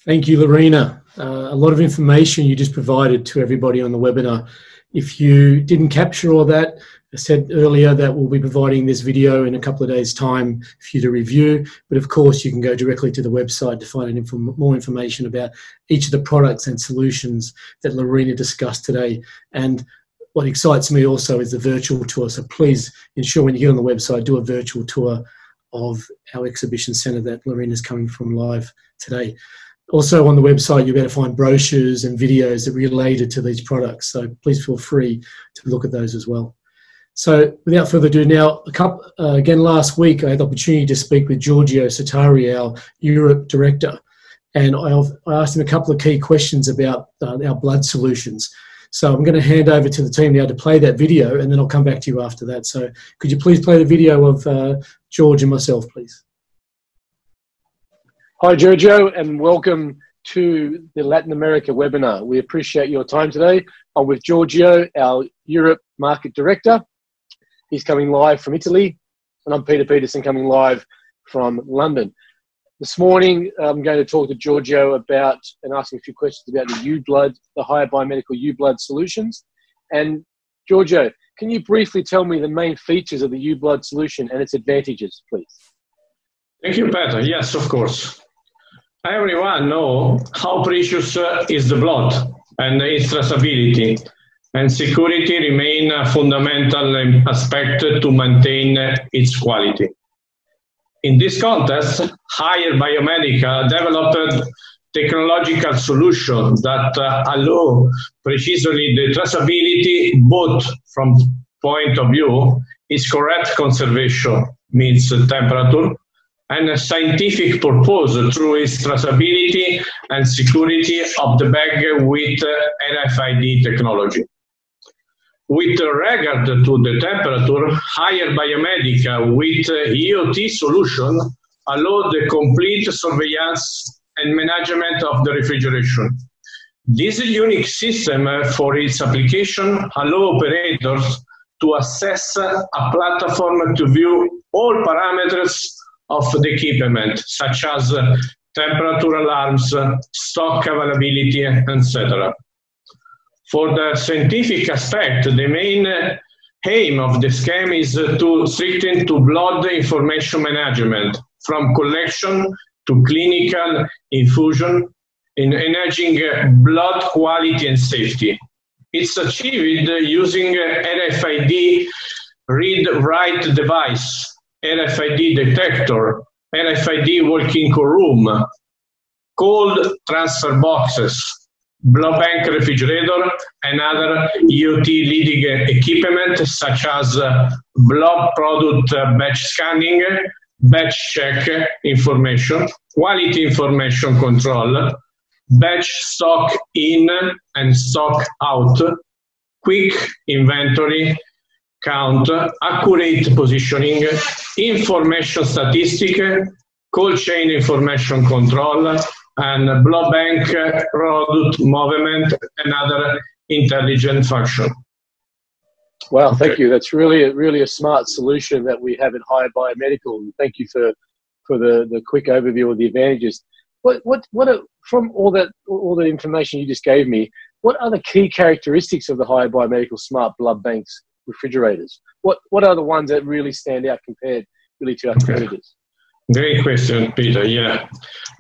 [SPEAKER 2] Thank you, Lorena. A lot of information you just provided to everybody on the webinar. If you didn't capture all that, I said earlier that we'll be providing this video in a couple of days' time for you to review. But of course, you can go directly to the website to find more information about each of the products and solutions that Lorena discussed today. And what excites me also is the virtual tour. So please ensure when you get on the website, do a virtual tour of our exhibition centre that Lorena's coming from live today. Also on the website, you'll be able to find brochures and videos that are related to these products. So please feel free to look at those as well. So without further ado now, again last week I had the opportunity to speak with Giorgio Sartari, our Europe Director, and I asked him a couple of key questions about our blood solutions. So I'm going to hand over to the team now to play that video, and then I'll come back to you after that. So could you please play the video of George and myself, please?
[SPEAKER 7] Hi, Giorgio, and welcome to the Latin America webinar. We appreciate your time today. I'm with Giorgio, our Europe Market Director. He's coming live from Italy, and I'm Peter Peterson coming live from London. This morning, I'm going to talk to Giorgio about and ask him a few questions about the U-Blood, the Higher Biomedical U-Blood solutions. And Giorgio, can you briefly tell me the main features of the U-Blood solution and its advantages, please?
[SPEAKER 8] Thank you, Peter. Yes, of course. Everyone knows how precious is the blood and its traceability, and security remain a fundamental aspect to maintain its quality. In this context, Higher Biomedical developed technological solutions that allow precisely the traceability both from point of view its correct conservation, means temperature, and a scientific purpose through its traceability and security of the bag with RFID technology. With regard to the temperature, Higher Biomedical with EOT solution allow the complete surveillance and management of the refrigeration. This unique system for its application allow operators to access a platform to view all parameters of the equipment, such as temperature alarms, stock availability, etc. For the scientific aspect, the main aim of the scheme is to stricten to blood information management, from collection to clinical infusion, in enhancing blood quality and safety. It's achieved using RFID read-write device, RFID detector, RFID working room, cold transfer boxes, blood bank refrigerator, and other EOT leading equipment such as blood product batch scanning, batch check information, quality information control, batch stock in and stock out, quick inventory count, accurate positioning, information statistic, cold chain information control, and blood bank product movement and other intelligent function.
[SPEAKER 7] Wow, thank you. That's really a smart solution that we have at Higher Biomedical. And thank you for the quick overview of the advantages. From all the information you just gave me, what are the key characteristics of the Higher Biomedical Smart Blood Banks refrigerators? What are the ones that really stand out compared really to our competitors?
[SPEAKER 8] Great question, Peter. Yeah,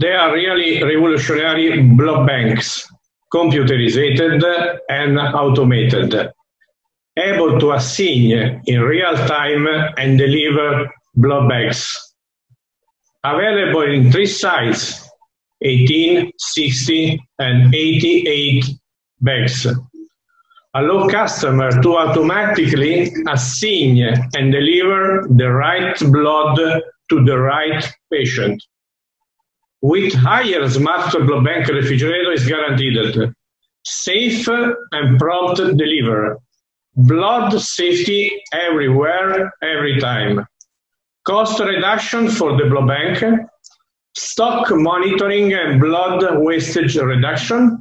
[SPEAKER 8] they are really revolutionary blood banks, computerized and automated, able to assign in real time and deliver blood bags. Available in 3 sizes, 18, 60, and 88 bags. Allow customer to automatically assign and deliver the right blood to the right patient. With higher smart blood bank refrigerator is guaranteed safe and prompt delivery, blood safety everywhere, every time, cost reduction for the blood bank, stock monitoring and blood wastage reduction,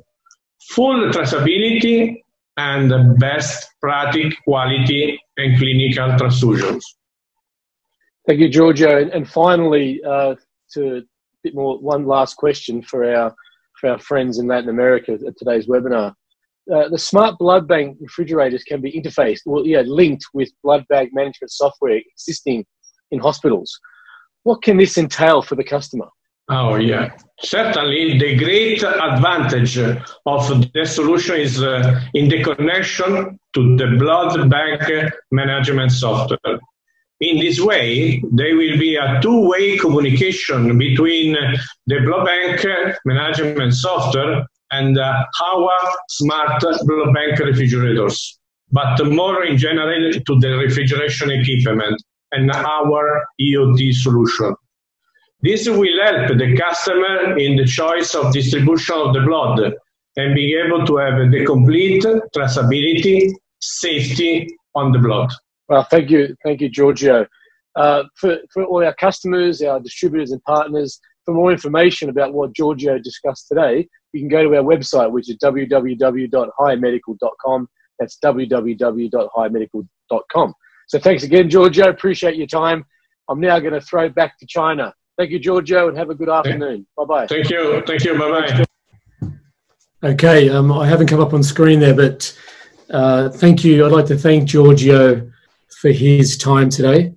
[SPEAKER 8] full traceability, and best practice quality and clinical transfusions.
[SPEAKER 7] Thank you, Giorgio. And finally, one last question for our friends in Latin America at today's webinar. The smart blood bank refrigerators can be interfaced, linked with blood bag management software existing in hospitals. What can this entail for the customer?
[SPEAKER 8] Oh, yeah. Certainly, the great advantage of the solution is in the connection to the blood bank management software. In this way, there will be a two-way communication between the blood bank management software and our smart blood bank refrigerators, but more in general to the refrigeration equipment and our EOT solution. This will help the customer in the choice of distribution of the blood and be able to have the complete traceability, safety on the blood.
[SPEAKER 7] Well, thank you, Giorgio. For all our customers, our distributors and partners, for more information about what Giorgio discussed today, you can go to our website, which is www.highmedical.com. That's www.highmedical.com. So thanks again, Giorgio. Appreciate your time. I'm now going to throw back to China. Thank you, Giorgio, and have a good afternoon. Bye-bye.
[SPEAKER 8] Thank you. Bye-bye.
[SPEAKER 2] Okay, I haven't come up on screen there, but thank you. I'd like to thank Giorgio for his time today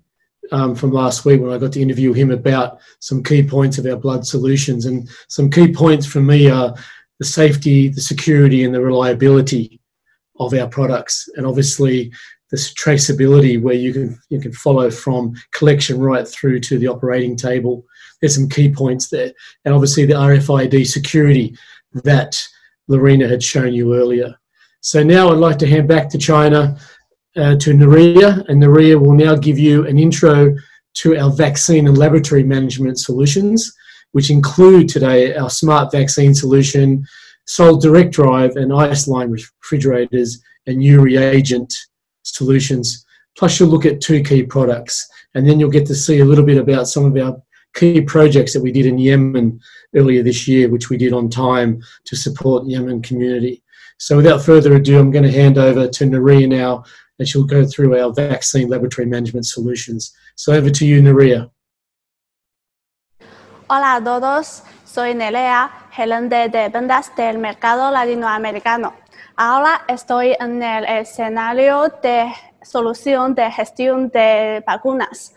[SPEAKER 2] from last week when I got to interview him about some key points of our blood solutions. And some key points for me are the safety, the security, and the reliability of our products. And obviously, this traceability where you can follow from collection right through to the operating table. There's some key points there. And obviously the RFID security that Lorena had shown you earlier. So now I'd like to hand back to China to Nuria, and Nuria will now give you an intro to our vaccine and laboratory management solutions, which include today our smart vaccine solution, sold direct drive and ice line refrigerators, and new reagent solutions. Plus you'll look at 2 key products, and then you'll get to see a little bit about some of our key projects that we did in Yemen earlier this year, which we did on time to support the Yemen community. So without further ado, I'm going to hand over to Nuria now, and she'll go through our vaccine laboratory management solutions. So over to you, Nuria.
[SPEAKER 5] Hola a todos, soy Nerea, gerente de ventas del mercado latinoamericano. Ahora estoy en el escenario de solución de gestión de vacunas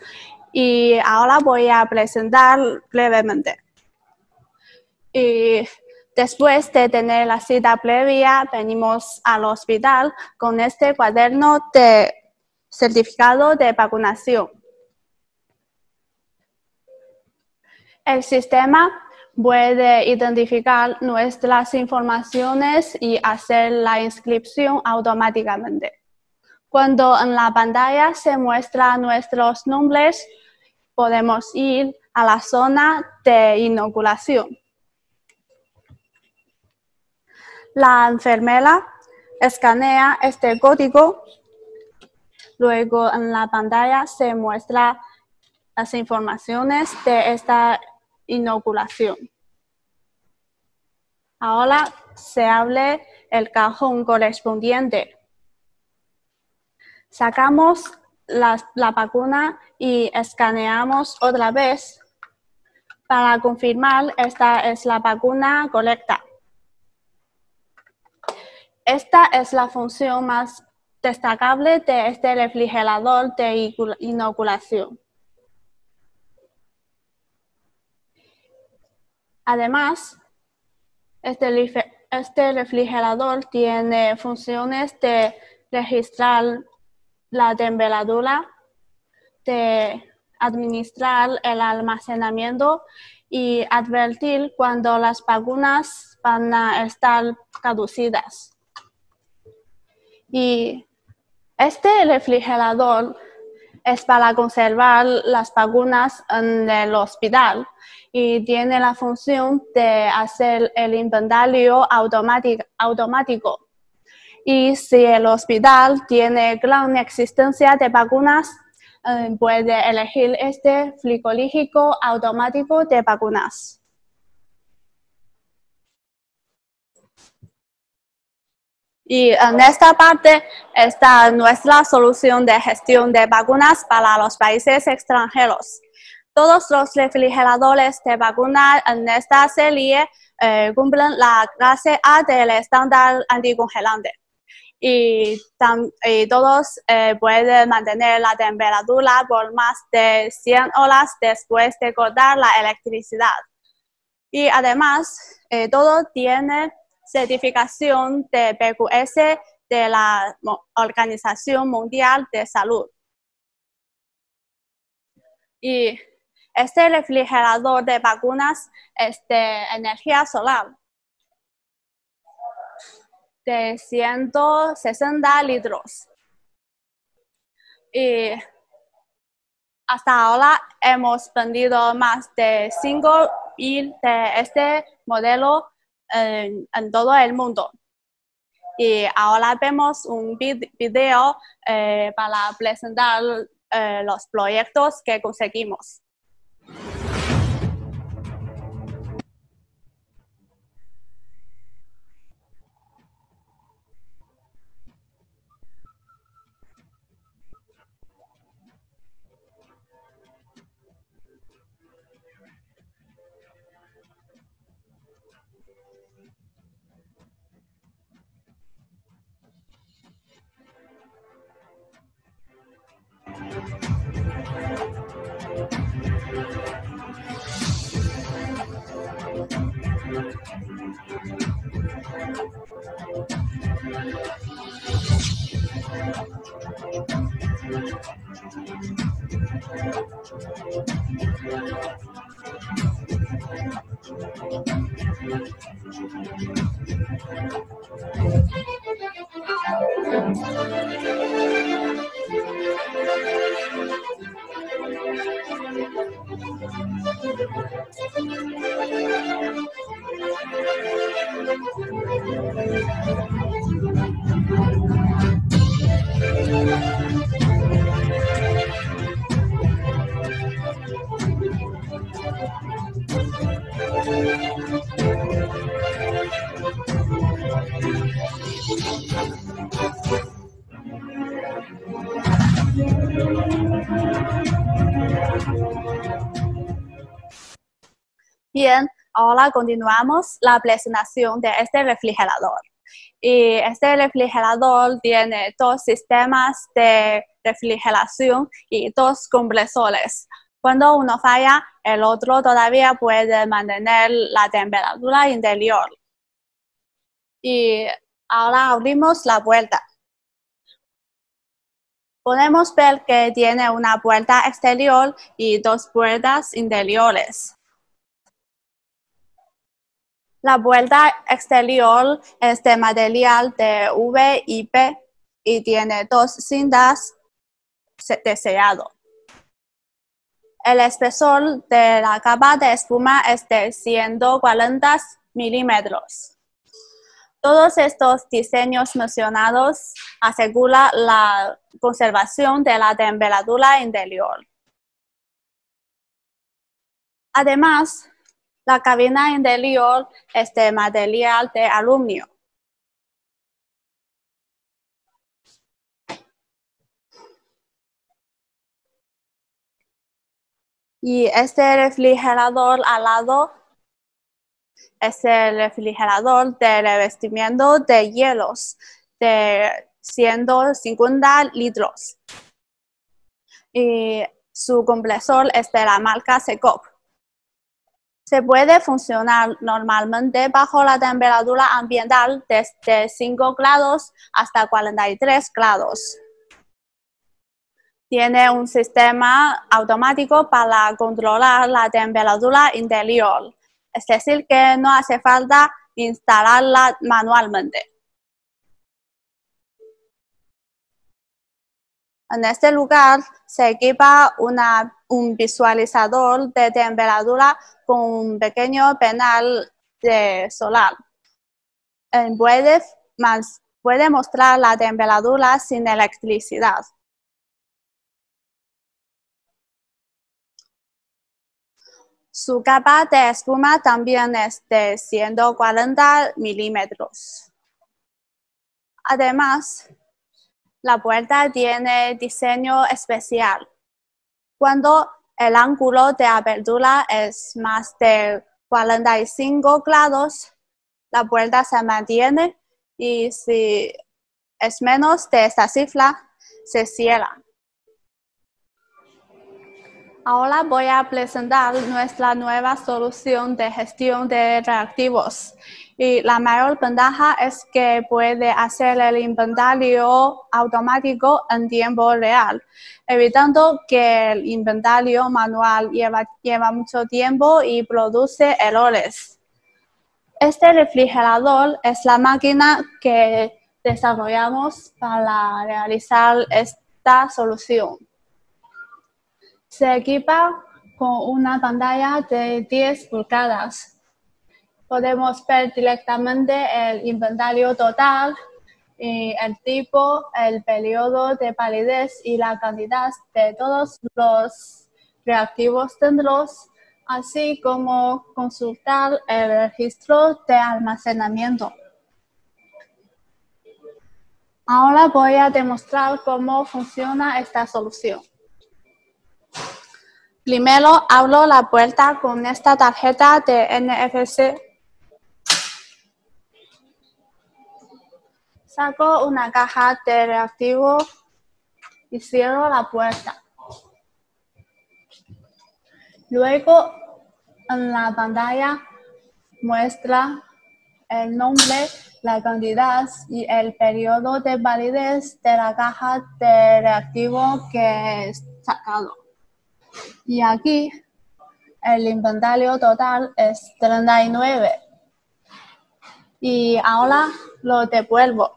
[SPEAKER 5] y ahora voy a presentar brevemente. Y después de tener la cita previa, venimos al hospital con este cuaderno de certificado de vacunación. El sistema puede identificar nuestras informaciones y hacer la inscripción automáticamente. Cuando en la pantalla se muestran nuestros nombres, podemos ir a la zona de inoculación. La enfermera escanea este código. Luego en la pantalla se muestran las informaciones de esta inoculación. Ahora se abre el cajón correspondiente. Sacamos la vacuna y escaneamos otra vez. Para confirmar, esta es la vacuna correcta. Esta es la función más destacable de este refrigerador de inoculación. Además, este refrigerador tiene funciones de registrar la temperatura, de administrar el almacenamiento y advertir cuando las vacunas van a estar caducidas. Y este refrigerador es para conservar las vacunas en el hospital y tiene la función de hacer el inventario automático. Y si el hospital tiene gran existencia de vacunas, puede elegir este frigorífico automático de vacunas. Y en esta parte está nuestra solución de gestión de vacunas para los países extranjeros. Todos los refrigeradores de vacuna en esta serie cumplen la clase A del estándar anticongelante. Y todos pueden mantener la temperatura por más de 100 horas después de cortar la electricidad. Y además, todo tiene certificación de PQS de la Organización Mundial de Salud. Y este refrigerador de vacunas es de energía solar, de 160 litros. Y hasta ahora hemos vendido más de 5.000 de este modelo en todo el mundo. Y ahora vemos un video para presentar los proyectos que conseguimos. Bien, ahora continuamos la presentación de este refrigerador. Y este refrigerador tiene dos sistemas de refrigeración y dos compresores. Cuando uno falla, el otro todavía puede mantener la temperatura interior. Y ahora abrimos la puerta. Podemos ver que tiene una puerta exterior y dos puertas interiores. La puerta exterior es de material de VIP y tiene dos cintas de sellado. El espesor de la capa de espuma es de 140 milímetros. Todos estos diseños mencionados aseguran la conservación de la temperatura interior. Además, la cabina interior es de material de aluminio. Y este refrigerador al lado es el refrigerador de revestimiento de hielos de 150 litros. Y su compresor es de la marca Secop. Se puede funcionar normalmente bajo la temperatura ambiental desde 5 grados hasta 43 grados. Tiene un sistema automático para controlar la temperatura interior, es decir, que no hace falta instalarla manualmente. En este lugar se equipa un visualizador de temperatura con un pequeño panel solar. Puede mostrar la temperatura sin electricidad. Su capa de espuma también es de 140 milímetros. Además, la puerta tiene diseño especial. Cuando el ángulo de apertura es más de 45 grados, la puerta se mantiene y si es menos de esta cifra, se cierra. Ahora voy a presentar nuestra nueva solución de gestión de reactivos. Y la mayor ventaja es que puede hacer el inventario automático en tiempo real, evitando que el inventario manual lleva mucho tiempo y produce errores. Este refrigerador es la máquina que desarrollamos para realizar esta solución. Se equipa con una pantalla de 10 pulgadas. Podemos ver directamente el inventario total, y el tipo, el periodo de validez y la cantidad de todos los reactivos dentro, así como consultar el registro de almacenamiento. Ahora voy a demostrar cómo funciona esta solución. Primero abro la puerta con esta tarjeta de NFC. Saco una caja de reactivo y cierro la puerta. Luego, en la pantalla muestra el nombre, la cantidad y el periodo de validez de la caja de reactivo que he sacado. Y aquí el inventario total es 39. Y ahora lo devuelvo.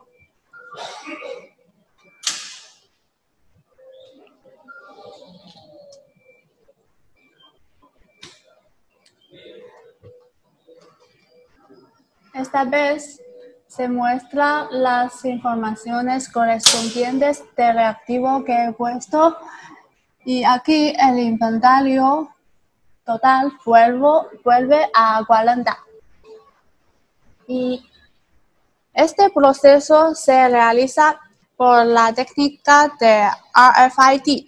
[SPEAKER 5] Esta vez se muestran las informaciones correspondientes del reactivo que he puesto y aquí el inventario total vuelve a 40. Y este proceso se realiza por la técnica de RFID.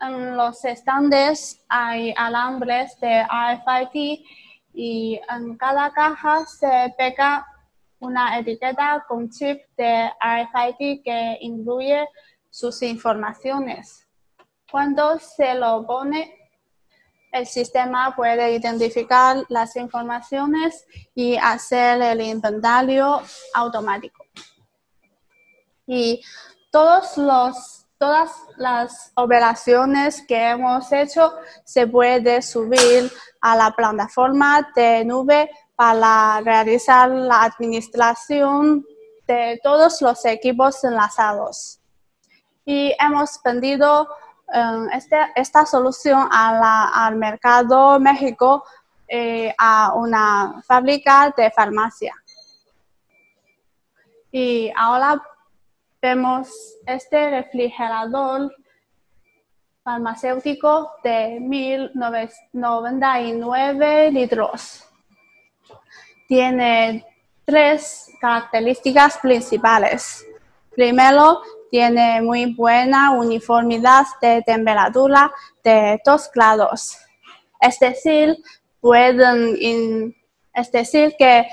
[SPEAKER 5] En los estandes hay alambres de RFID y en cada caja se pega una etiqueta con chip de RFID que incluye sus informaciones. Cuando se lo pone, el sistema puede identificar las informaciones y hacer el inventario automático. Y todas las operaciones que hemos hecho se puede subir a la plataforma de nube para realizar la administración de todos los equipos enlazados. Y hemos vendido esta solución al mercado México, a una fábrica de farmacia. Y ahora vemos este refrigerador farmacéutico de 1099 litros. Tiene 3 características principales. Primero, tiene muy buena uniformidad de temperatura de 2 grados. Es decir, que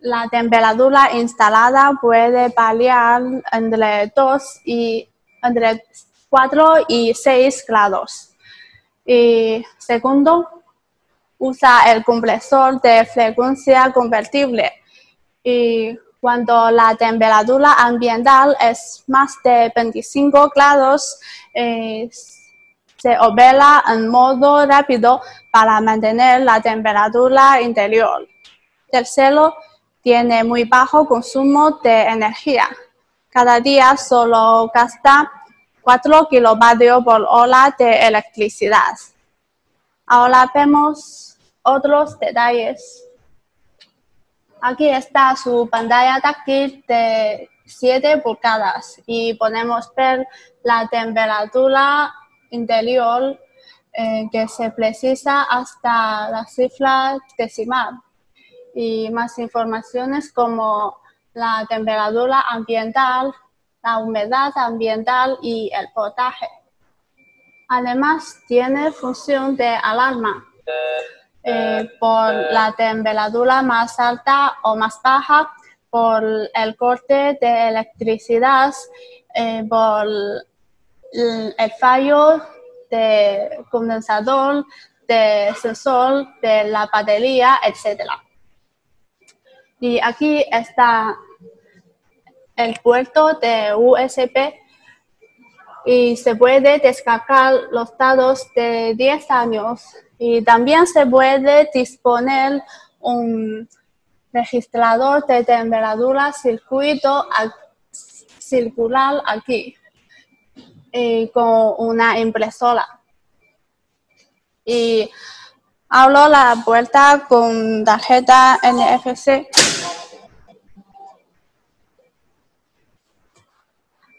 [SPEAKER 5] la temperatura instalada puede variar entre 4 y 6 grados. Y segundo, usa el compresor de frecuencia convertible. Y cuando la temperatura ambiental es más de 25 grados, se opera en modo rápido para mantener la temperatura interior. Tercero, tiene muy bajo consumo de energía. Cada día solo gasta 4 kilovatios por hora de electricidad. Ahora vemos otros detalles. Aquí está su pantalla táctil de 7 pulgadas y podemos ver la temperatura interior que se precisa hasta la cifra decimal. Y más informaciones como la temperatura ambiental, la humedad ambiental y el voltaje. Además, tiene función de alarma. Por la temperatura más alta o más baja, por el corte de electricidad, por el fallo de condensador, de sensor, de la batería, etc. Y aquí está el puerto de USB y se puede descargar los datos de 10 años. Y también se puede disponer un registrador de temperatura circuito circular aquí con una impresora. Y abro la puerta con tarjeta NFC.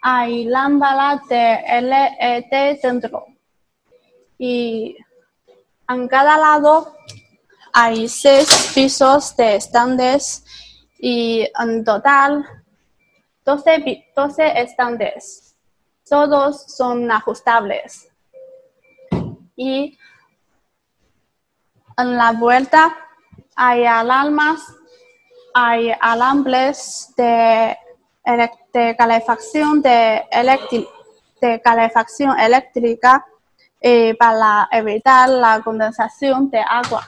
[SPEAKER 5] Hay lámparas de LED dentro. Y en cada lado hay 6 pisos de estantes y en total 12 estantes. Todos son ajustables. Y en la puerta hay alarmas, hay alambres de calefacción eléctrica para evitar la condensación de agua.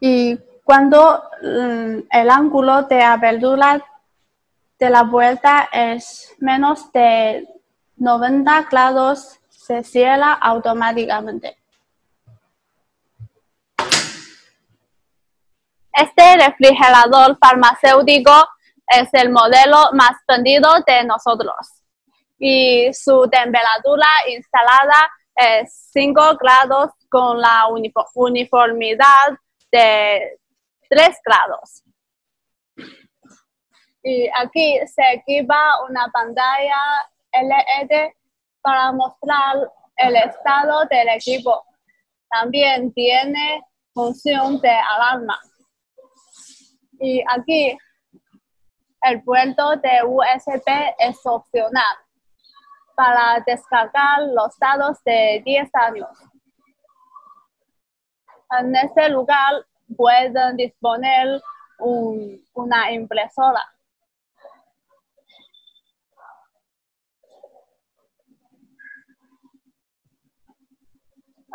[SPEAKER 5] Y cuando el ángulo de apertura de la puerta es menos de 90 grados, se cierra automáticamente. Este refrigerador farmacéutico es el modelo más vendido de nosotros y su temperatura instalada es 5 grados con la uniformidad de 3 grados. Y aquí se equipa una pantalla LED para mostrar el estado del equipo. También tiene función de alarma. Y aquí el puerto de USB es opcional para descargar los datos de 10 años. En este lugar pueden disponer una impresora.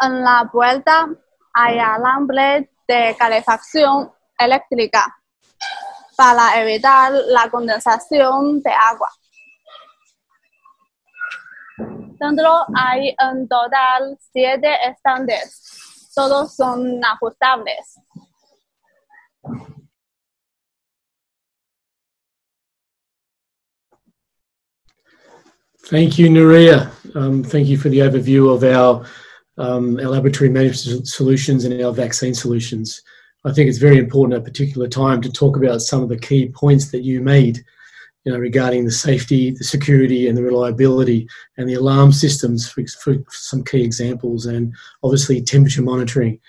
[SPEAKER 5] En la puerta hay alambre de calefacción eléctrica para evitar la condensación de agua. Dentro hay en total 7 estantes. Todos son ajustables.
[SPEAKER 2] Thank you, Nuria. Thank you for the overview of our laboratory management solutions and our vaccine solutions. I think it's very important at a particular time to talk about some of the key points that you made regarding the safety, the security, and the reliability, and the alarm systems for some key examples, and obviously temperature monitoring.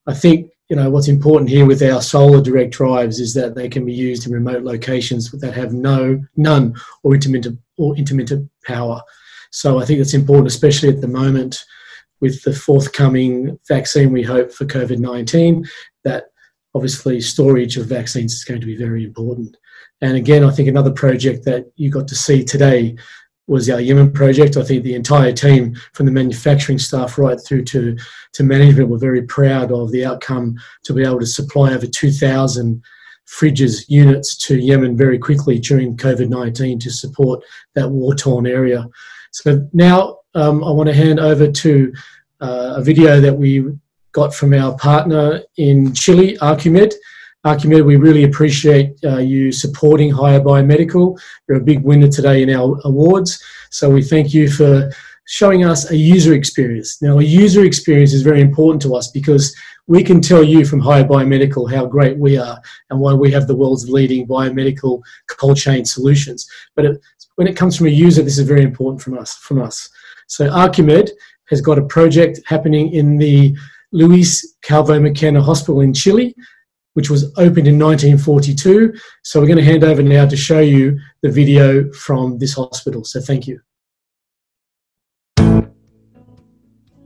[SPEAKER 2] I think what's important here with our solar direct drives is that they can be used in remote locations that have none or intermittent power. So I think it's important, especially at the moment with the forthcoming vaccine, we hope, for COVID-19, that obviously storage of vaccines is going to be very important. And again, I think another project that you got to see today was our Yemen project. I think the entire team, from the manufacturing staff right through to management, were very proud of the outcome, to be able to supply over 2,000 fridges, units to Yemen very quickly during COVID-19 to support that war-torn area. So now I want to hand over to a video that we got from our partner in Chile, Archimed. Archimed, we really appreciate you supporting Higher Biomedical. You're a big winner today in our awards. So we thank you for showing us a user experience. Now, a user experience is very important to us because we can tell you from Higher Biomedical how great we are and why we have the world's leading biomedical cold chain solutions. But when it comes from a user, this is very important from us. So Archimed has got a project happening in the Luis Calvo Maquena Hospital in Chile, which was opened in 1942. So we're going to hand over now to show you the video from this hospital. So thank you.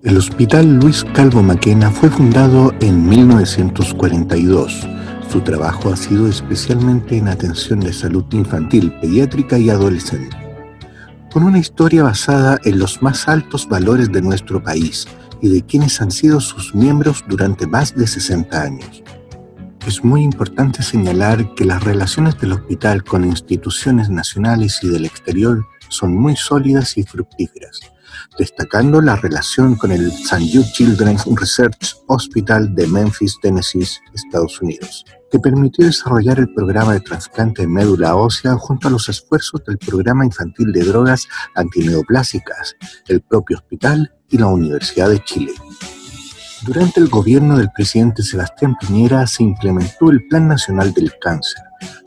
[SPEAKER 9] El Hospital Luis Calvo Maquena fue fundado en 1942. Su trabajo ha sido especialmente en atención de salud infantil, pediátrica y adolescente, con una historia basada en los más altos valores de nuestro país y de quienes han sido sus miembros durante más de 60 años. Es muy importante señalar que las relaciones del hospital con instituciones nacionales y del exterior son muy sólidas y fructíferas, destacando la relación con el St. Jude Children's Research Hospital de Memphis, Tennessee, Estados Unidos, que permitió desarrollar el programa de trasplante de médula ósea junto a los esfuerzos del Programa Infantil de Drogas Antineoplásicas, el propio hospital y la Universidad de Chile. Durante el gobierno del presidente Sebastián Piñera se implementó el Plan Nacional del Cáncer,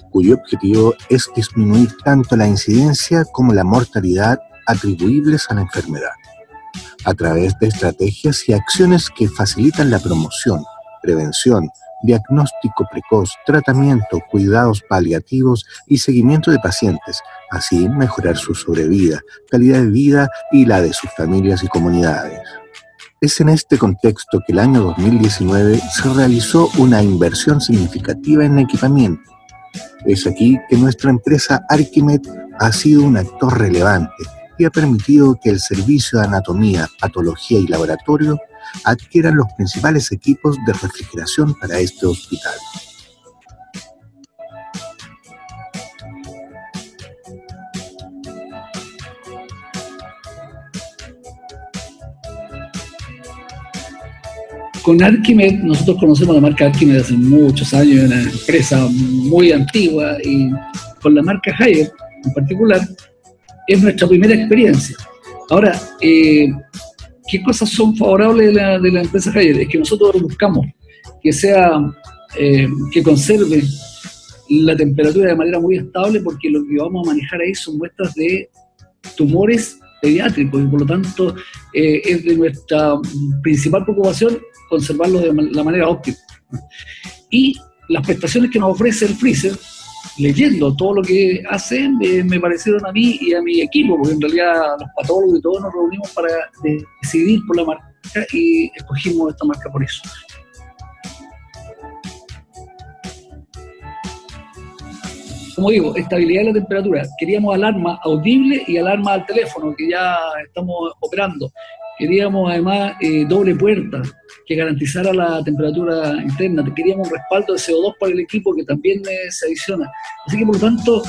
[SPEAKER 9] cuyo objetivo es disminuir tanto la incidencia como la mortalidad atribuibles a la enfermedad, a través de estrategias y acciones que facilitan la promoción, prevención, diagnóstico precoz, tratamiento, cuidados paliativos y seguimiento de pacientes, así mejorar su sobrevida, calidad de vida y la de sus familias y comunidades. Es en este contexto que el año 2019 se realizó una inversión significativa en equipamiento. Es aquí que nuestra empresa Archimed ha sido un actor relevante y ha permitido que el servicio de anatomía, patología y laboratorio adquieran los principales equipos de refrigeración para este hospital.
[SPEAKER 10] Con Archimed, nosotros conocemos la marca Archimed hace muchos años, una empresa muy antigua, y con la marca Haier en particular es nuestra primera experiencia. Ahora, ¿qué cosas son favorables de la empresa Haier? Es que nosotros buscamos que sea, que conserve la temperatura de manera muy estable, porque lo que vamos a manejar ahí son muestras de tumores pediátricos y por lo tanto es de nuestra principal preocupación conservarlo de la manera óptima. Y las prestaciones que nos ofrece el freezer, leyendo todo lo que hacen, me parecieron a mí y a mi equipo, porque en realidad los patólogos y todos nos reunimos para decidir por la marca y escogimos esta marca por eso. Como digo, estabilidad de la temperatura. Queríamos alarma audible y alarma al teléfono, que ya estamos operando. Queríamos además doble puerta, que garantizara la temperatura interna. Queríamos un respaldo de CO2 para el equipo, que también se adiciona. Así que por lo tanto,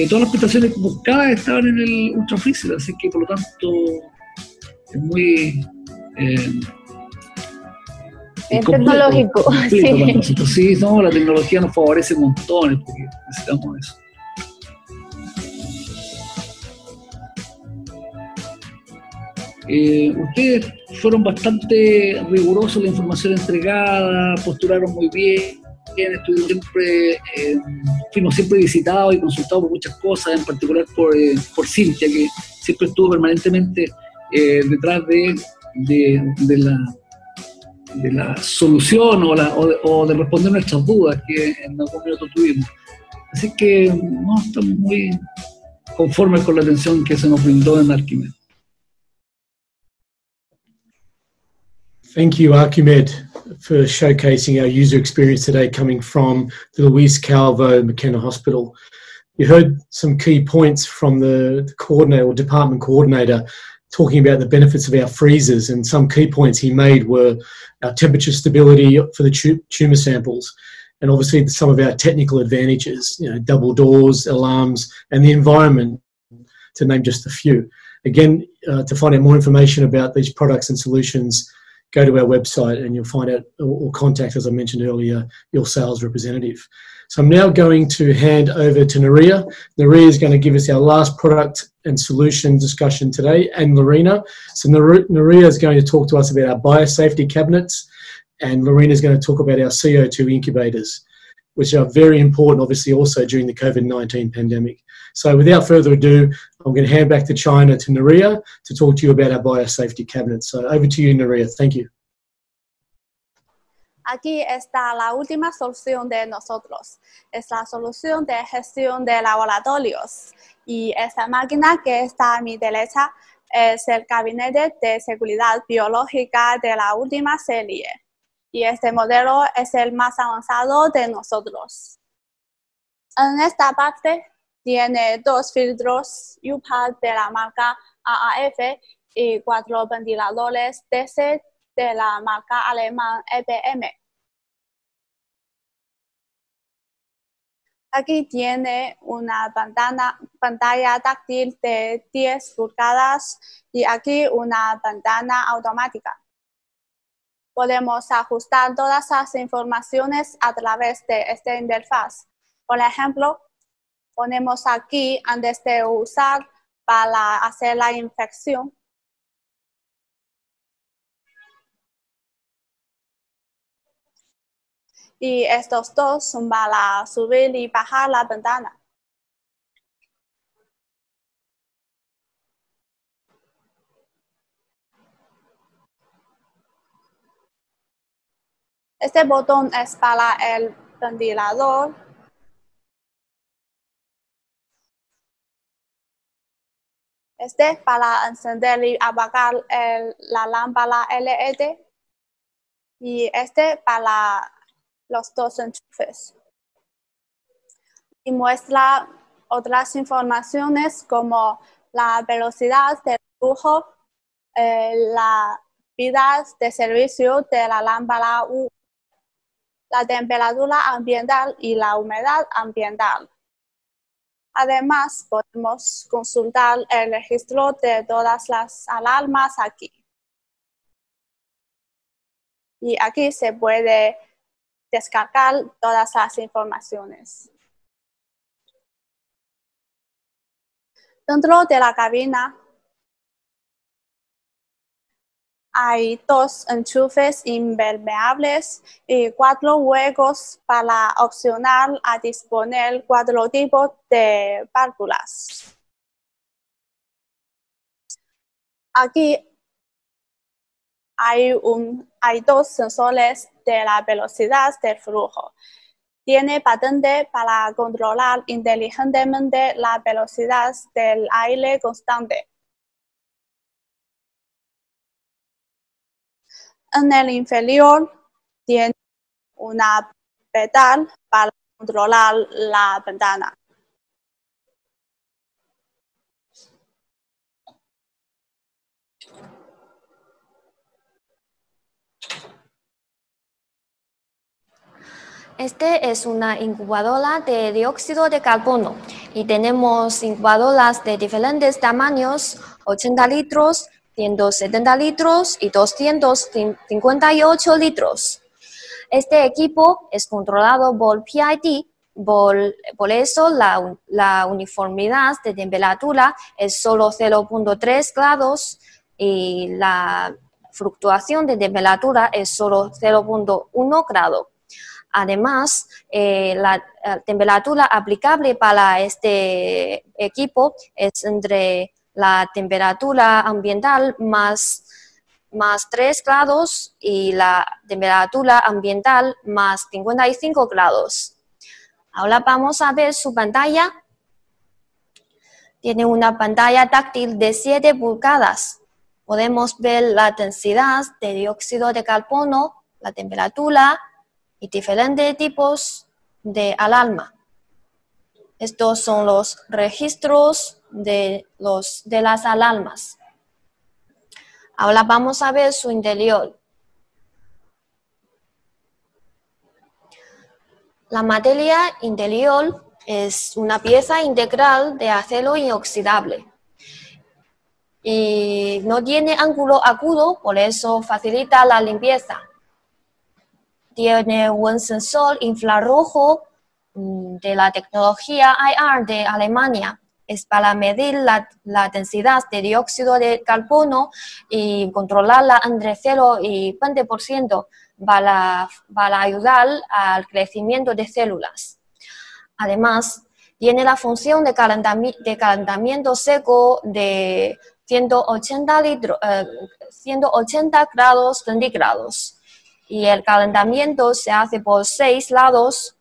[SPEAKER 10] todas las prestaciones buscadas estaban en el Ultra Freezer, así que por lo tanto es muy...
[SPEAKER 11] es tecnológico, sí.
[SPEAKER 10] Sí, no, la tecnología nos favorece montones porque necesitamos eso. Ustedes fueron bastante rigurosos en la información entregada, postularon muy bien, estuvimos siempre, fuimos siempre visitados y consultados por muchas cosas, en particular por Cintia, que siempre estuvo permanentemente detrás de la solución o de responder nuestras dudas que en algún minuto tuvimos. Así que no, estamos muy conformes con la atención que se nos brindó en Archimed.
[SPEAKER 2] Thank you, Archimed, for showcasing our user experience today coming from the Luis Calvo McKenna Hospital. You heard some key points from the coordinator or department coordinator talking about the benefits of our freezers, and some key points he made were our temperature stability for the tumour samples, and obviously some of our technical advantages, you know, double doors, alarms, and the environment, to name just a few. Again, to find out more information about these products and solutions, go to our website and you'll find out, or contact, as I mentioned earlier, your sales representative. So I'm now going to hand over to Naria. Naria is going to give us our last product and solution discussion today, and Lorena. So Naria is going to talk to us about our biosafety cabinets, and Lorena is going to talk about our CO2 incubators, which are very important, obviously, also during the COVID-19 pandemic. So without further ado, I'm going to hand back to China to Naria to talk to you about our biosafety cabinets. So over to you, Naria. Thank you.
[SPEAKER 5] Aquí está la última solución de nosotros. Es la solución de gestión de laboratorios. Y esta máquina que está a mi derecha es el gabinete de seguridad biológica de la última serie. Y este modelo es el más avanzado de nosotros. En esta parte tiene 2 filtros UPAD de la marca AAF y 4 ventiladores DC de la marca alemana EPM. Aquí tiene una pantalla táctil de 10 pulgadas y aquí una ventana automática. Podemos ajustar todas las informaciones a través de esta interfaz. Por ejemplo, ponemos aquí antes de usar para hacer la infección. Y estos dos son para subir y bajar la ventana. Este botón es para el ventilador. Este para encender y apagar la lámpara LED. Y este para los 2 enchufes. Y muestra otras informaciones como la velocidad del flujo, la vida de servicio de la lámpara U, la temperatura ambiental y la humedad ambiental. Además, podemos consultar el registro de todas las alarmas aquí. Y aquí se puede descargar todas las informaciones. Dentro de la cabina hay 2 enchufes impermeables y 4 huecos para opcionar a disponer 4 tipos de válvulas. Aquí hay 2 sensores de la velocidad del flujo. Tiene patente para controlar inteligentemente la velocidad del aire constante. En el inferior tiene una pedal para controlar la ventana.
[SPEAKER 4] Este es una incubadora de dióxido de carbono y tenemos incubadoras de diferentes tamaños, 80 litros, 170 litros y 258 litros. Este equipo es controlado por PID, por eso la uniformidad de temperatura es solo 0.3 grados y la fluctuación de temperatura es solo 0.1 grado. Además, la temperatura aplicable para este equipo es entre la temperatura ambiental más 3 grados y la temperatura ambiental más 55 grados. Ahora vamos a ver su pantalla. Tiene una pantalla táctil de 7 pulgadas. Podemos ver la densidad de dióxido de carbono, la temperatura y diferentes tipos de alarma. Estos son los registros de las alarmas. Ahora vamos a ver su interior. La materia interior es una pieza integral de acero inoxidable y no tiene ángulo agudo, por eso facilita la limpieza. Tiene un sensor infrarrojo de la tecnología IR de Alemania. Es para medir la densidad de dióxido de carbono y controlarla entre 0 y 20% para ayudar al crecimiento de células. Además, tiene la función de calentamiento seco de 180 grados centígrados y el calentamiento se hace por 6 lados.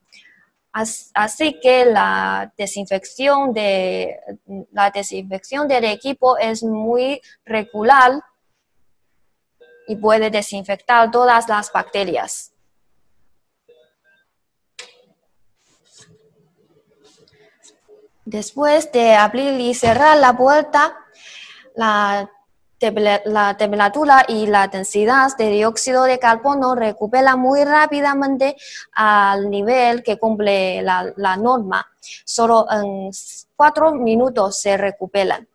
[SPEAKER 4] Así que la desinfección del equipo es muy regular y puede desinfectar todas las bacterias. Después de abrir y cerrar la puerta, la temperatura y la densidad de dióxido de carbono recupera muy rápidamente al nivel que cumple la norma. Solo en 4 minutos se recuperan.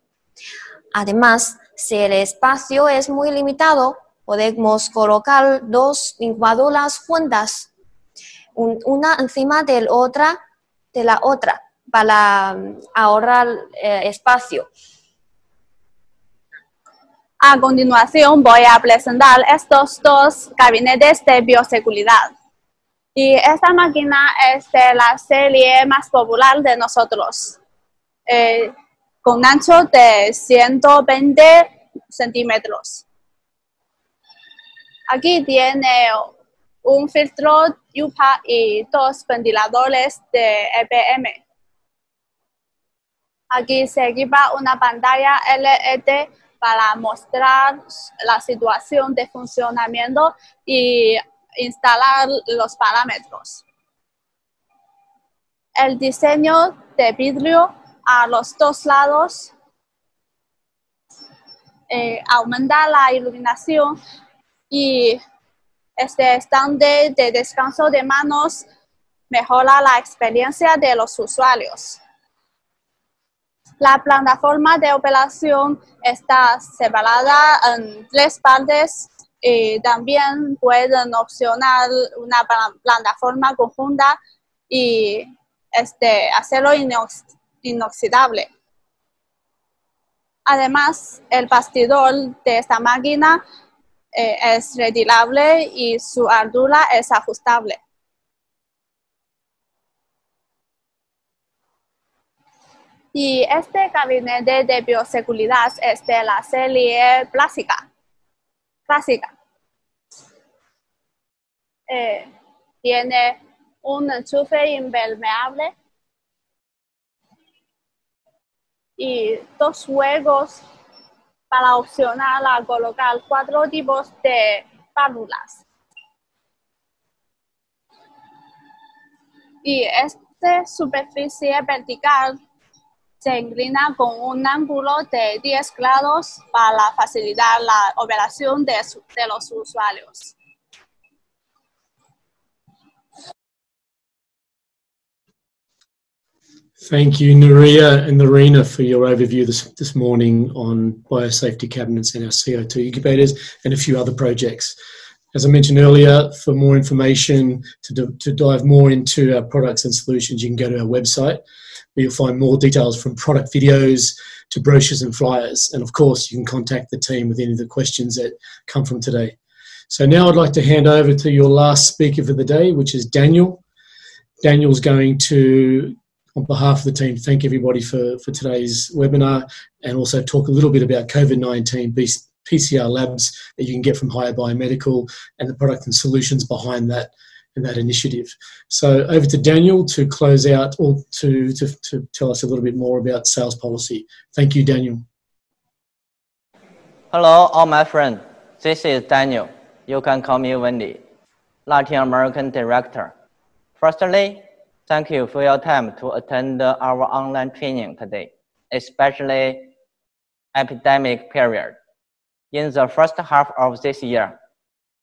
[SPEAKER 4] Además, si el espacio es muy limitado, podemos colocar 2 licuadoras juntas, una encima de la otra, para ahorrar espacio.
[SPEAKER 5] A continuación voy a presentar estos 2 gabinetes de bioseguridad. Y esta máquina es de la serie más popular de nosotros, con ancho de 120 centímetros. Aquí tiene un filtro UPA y 2 ventiladores de EPM. Aquí se equipa una pantalla LED para mostrar la situación de funcionamiento y instalar los parámetros. El diseño de vidrio a los 2 lados aumenta la iluminación y este estante de descanso de manos mejora la experiencia de los usuarios. La plataforma de operación está separada en 3 partes y también pueden opcionar una plataforma conjunta y acero inoxidable. Además, el bastidor de esta máquina es retirable y su altura es ajustable. Y este gabinete de bioseguridad es de la serie clásica. Tiene un enchufe impermeable y 2 juegos para opcionar a colocar 4 tipos de válvulas. Y esta superficie vertical se inclina con un ángulo de 10 grados para facilitar la operación de los usuarios.
[SPEAKER 2] Thank you, Nuria and Narina, for your overview this morning on biosafety cabinets and our CO2 incubators and a few other projects. As I mentioned earlier, for more information, to dive more into our products and solutions, you can go to our website, where you'll find more details from product videos to brochures and flyers. And of course, you can contact the team with any of the questions that come from today. So now I'd like to hand over to your last speaker for the day, which is Daniel. Daniel's going to, on behalf of the team, thank everybody for today's webinar and also talk a little bit about COVID-19 PCR labs that you can get from Higher Biomedical and the product and solutions behind that and that initiative. So over to Daniel to close out or to tell us a little bit more about sales policy. Thank you, Daniel.
[SPEAKER 12] Hello, all my friends. This is Daniel. You can call me Wendy, Latin American Director. Firstly, thank you for your time to attend our online training today, especially epidemic period. In the first half of this year,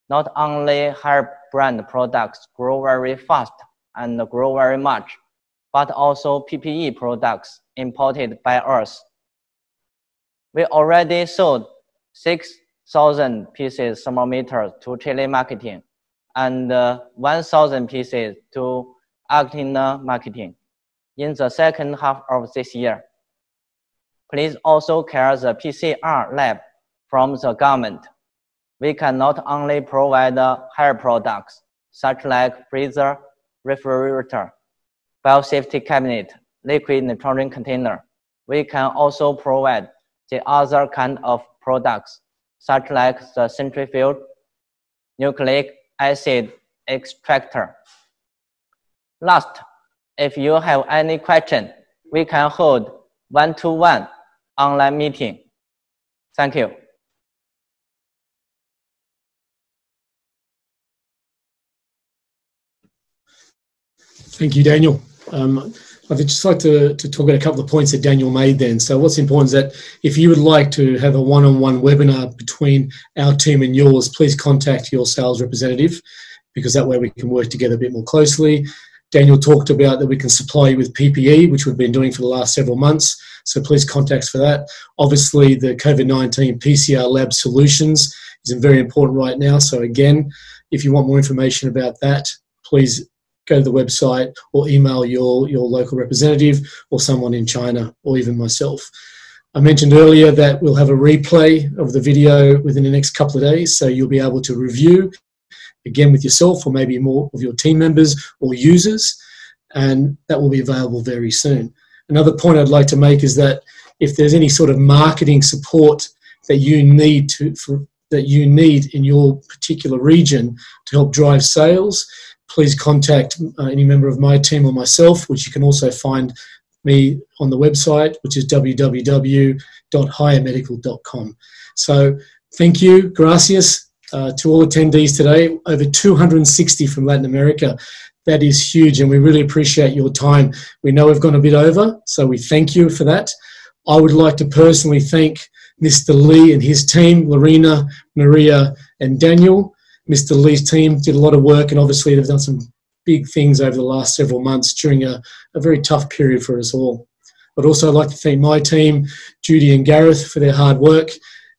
[SPEAKER 12] not only hair brand products grow very fast and grow very much, but also PPE products imported by us. We already sold 6,000 pieces thermometers to telemarketing and 1,000 pieces to Argentina marketing in the second half of this year. Please also care the PCR lab from the government. We can not only provide hair products such like freezer, refrigerator, biosafety cabinet, liquid nitrogen container. We can also provide the other kind of products such like the centrifuge, nucleic acid extractor. Last, if you have any question, we can hold one-to-one online meeting. Thank you.
[SPEAKER 2] Thank you, Daniel. I'd just like to talk about a couple of points that Daniel made then. So what's important is that if you would like to have a one-on-one webinar between our team and yours, please contact your sales representative because that way we can work together a bit more closely. Daniel talked about that we can supply you with PPE, which we've been doing for the last several months. So please contact us for that. Obviously, the COVID-19 PCR lab solutions is very important right now. So again, if you want more information about that, please go to the website or email your local representative or someone in China or even myself. I mentioned earlier that we'll have a replay of the video within the next couple of days, so you'll be able to review again with yourself or maybe more of your team members or users, and that will be available very soon. Another point I'd like to make is that if there's any sort of marketing support that you need in your particular region to help drive sales, please contact any member of my team or myself, which you can also find me on the website, which is www.highermedical.com. So thank you, gracias, to all attendees today, over 260 from Latin America. That is huge, and we really appreciate your time. We know we've gone a bit over, so we thank you for that. I would like to personally thank Mr. Lee and his team, Lorena, Maria, and Daniel. Mr. Lee's team did a lot of work, and obviously they've done some big things over the last several months during a very tough period for us all. But also I'd like to thank my team, Judy and Gareth, for their hard work,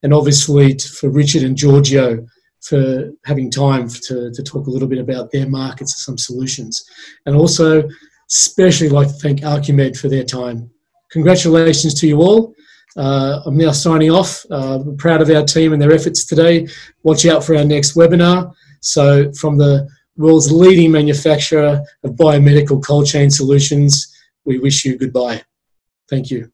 [SPEAKER 2] and obviously for Richard and Giorgio for having time to talk a little bit about their markets and some solutions. And also especially like to thank Archimed for their time. Congratulations to you all. I'm now signing off. I'm proud of our team and their efforts today. Watch out for our next webinar. So from the world's leading manufacturer of biomedical cold chain solutions, we wish you goodbye. Thank you.